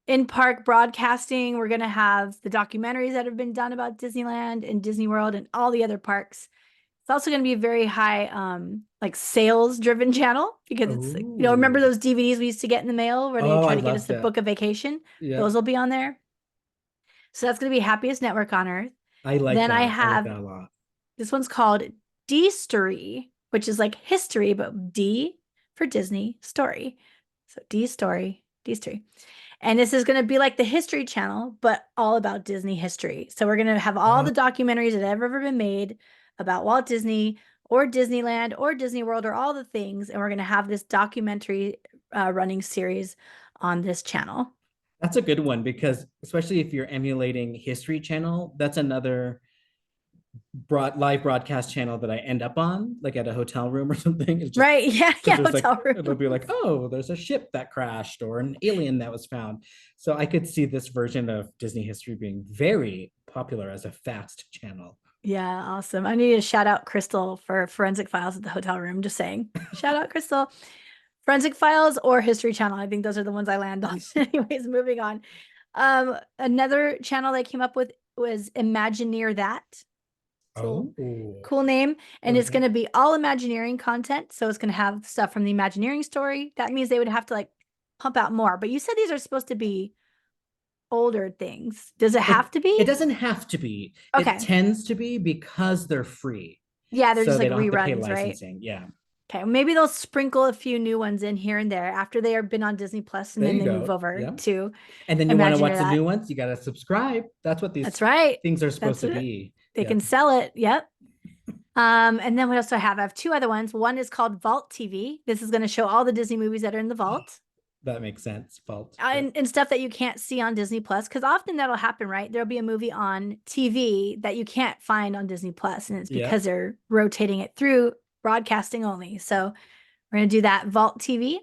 in-park broadcasting. We're gonna have the documentaries that have been done about Disneyland and Disney World and all the other parks. It's also gonna be a very high like sales-driven channel, because it's remember those DVDs we used to get in the mail where they try to get us to book a vacation? Those will be on there. So that's gonna be Happiest Network on Earth. I like that. I have that a lot. This one's called D-Story, which is like history, but D for Disney story. So D-Story. And this is going to be like the History Channel, but all about Disney history. So we're going to have all the documentaries that have ever been made about Walt Disney, or Disneyland or Disney World or all the things. And we're going to have this documentary running series on this channel. That's a good one because especially if you're emulating History Channel, that's another live broadcast channel that I end up on, like at a hotel room or something. It's just, right. Yeah. Yeah. Hotel room. It'll be like, oh, there's a ship that crashed or an alien that was found. So I could see this version of Disney history being very popular as a fast channel. Yeah, awesome. I need to shout out Crystal for Forensic Files at the hotel room. Just saying. Shout out Crystal. Forensic Files or History Channel. I think those are the ones I land on. Anyways, moving on. Another channel they came up with was Imagineer That. So cool name. And it's going to be all Imagineering content. So it's going to have stuff from the Imagineering story. That means they would have to like pump out more. But you said these are supposed to be older things. Does it have to be? It doesn't have to be. Okay. It tends to be because they're free. Yeah, they're just like reruns, right? Yeah. Okay, maybe they'll sprinkle a few new ones in here and there after they have been on Disney Plus, and then they move over to. And then you want to watch the new ones, you got to subscribe. That's what these. That's right. Things are supposed to be. They can sell it. Yep. And then what else do I have? I have two other ones. One is called Vault TV. This is going to show all the Disney movies that are in the vault. That makes sense. Vault. And stuff that you can't see on Disney Plus, because often that'll happen, right? There'll be a movie on TV that you can't find on Disney Plus, and it's because they're rotating it through broadcasting only. So we're going to do that, Vault TV.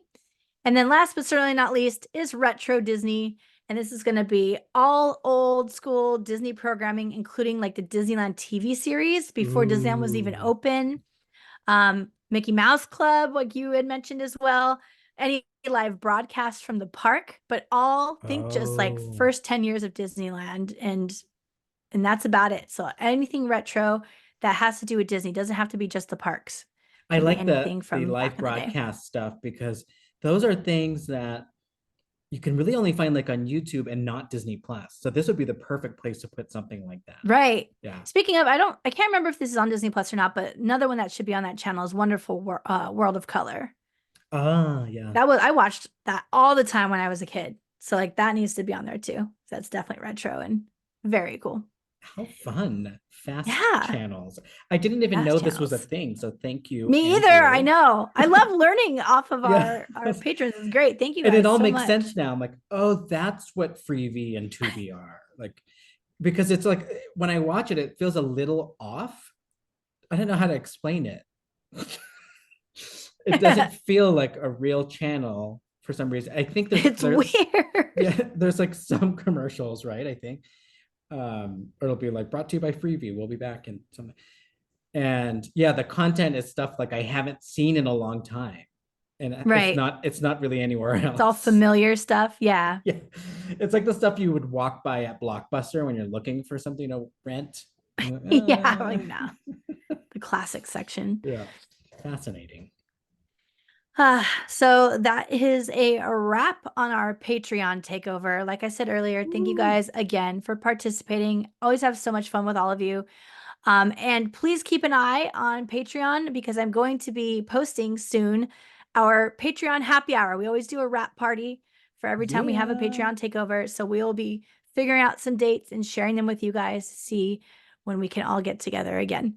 And then last but certainly not least is Retro Disney. And this is going to be all old school Disney programming, including like the Disneyland TV series before Disneyland was even open. Mickey Mouse Club, like you had mentioned as well. Any live broadcasts from the park, but all think just like first 10 years of Disneyland. And that's about it. So anything retro that has to do with Disney doesn't have to be just the parks. I like the live broadcast stuff because those are things that you can really only find like on YouTube and not Disney Plus. So this would be the perfect place to put something like that. Right. Yeah. Speaking of, I can't remember if this is on Disney Plus or not, but another one that should be on that channel is Wonderful World of Color. Yeah. I watched that all the time when I was a kid. So like that needs to be on there too. That's definitely retro and very cool. How fun. Fast channels. I didn't even know this was a thing. So thank you. Me either. I know. I love learning off of our patrons. It's great. Thank you guys. And it all makes sense now. I'm like, oh, that's what Freevee and Tubi are. Like, because it's like when I watch it, it feels a little off. I don't know how to explain it. It doesn't feel like a real channel for some reason. I think there's weird. Yeah, there's like some commercials, right? I think. Or it'll be like brought to you by Freevee. We'll be back in something. And yeah, the content is stuff like I haven't seen in a long time. And it's not really anywhere else. It's all familiar stuff. Yeah. Yeah. It's like the stuff you would walk by at Blockbuster when you're looking for something to rent. Yeah, like no. The classic section. Yeah. Fascinating. So that is a wrap on our Patreon takeover. Like I said earlier, thank you guys again for participating. Always have so much fun with all of you. And please keep an eye on Patreon because I'm going to be posting soon our Patreon happy hour. We always do a wrap party for every time we have a Patreon takeover. So we'll be figuring out some dates and sharing them with you guys to see when we can all get together again.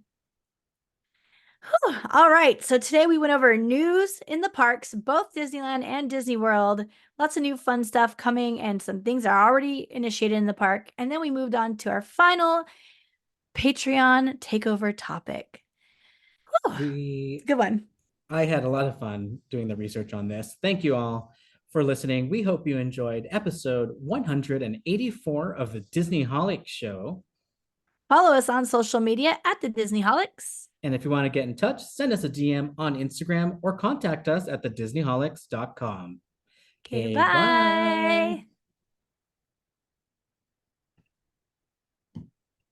All right. So today we went over news in the parks, both Disneyland and Disney World. Lots of new fun stuff coming and some things are already initiated in the park. And then we moved on to our final Patreon takeover topic. Good one. I had a lot of fun doing the research on this. Thank you all for listening. We hope you enjoyed episode 184 of the Disneyholics Show. Follow us on social media at the Disneyholics. And if you want to get in touch, send us a DM on Instagram or contact us at thedisneyholics.com. Okay, bye.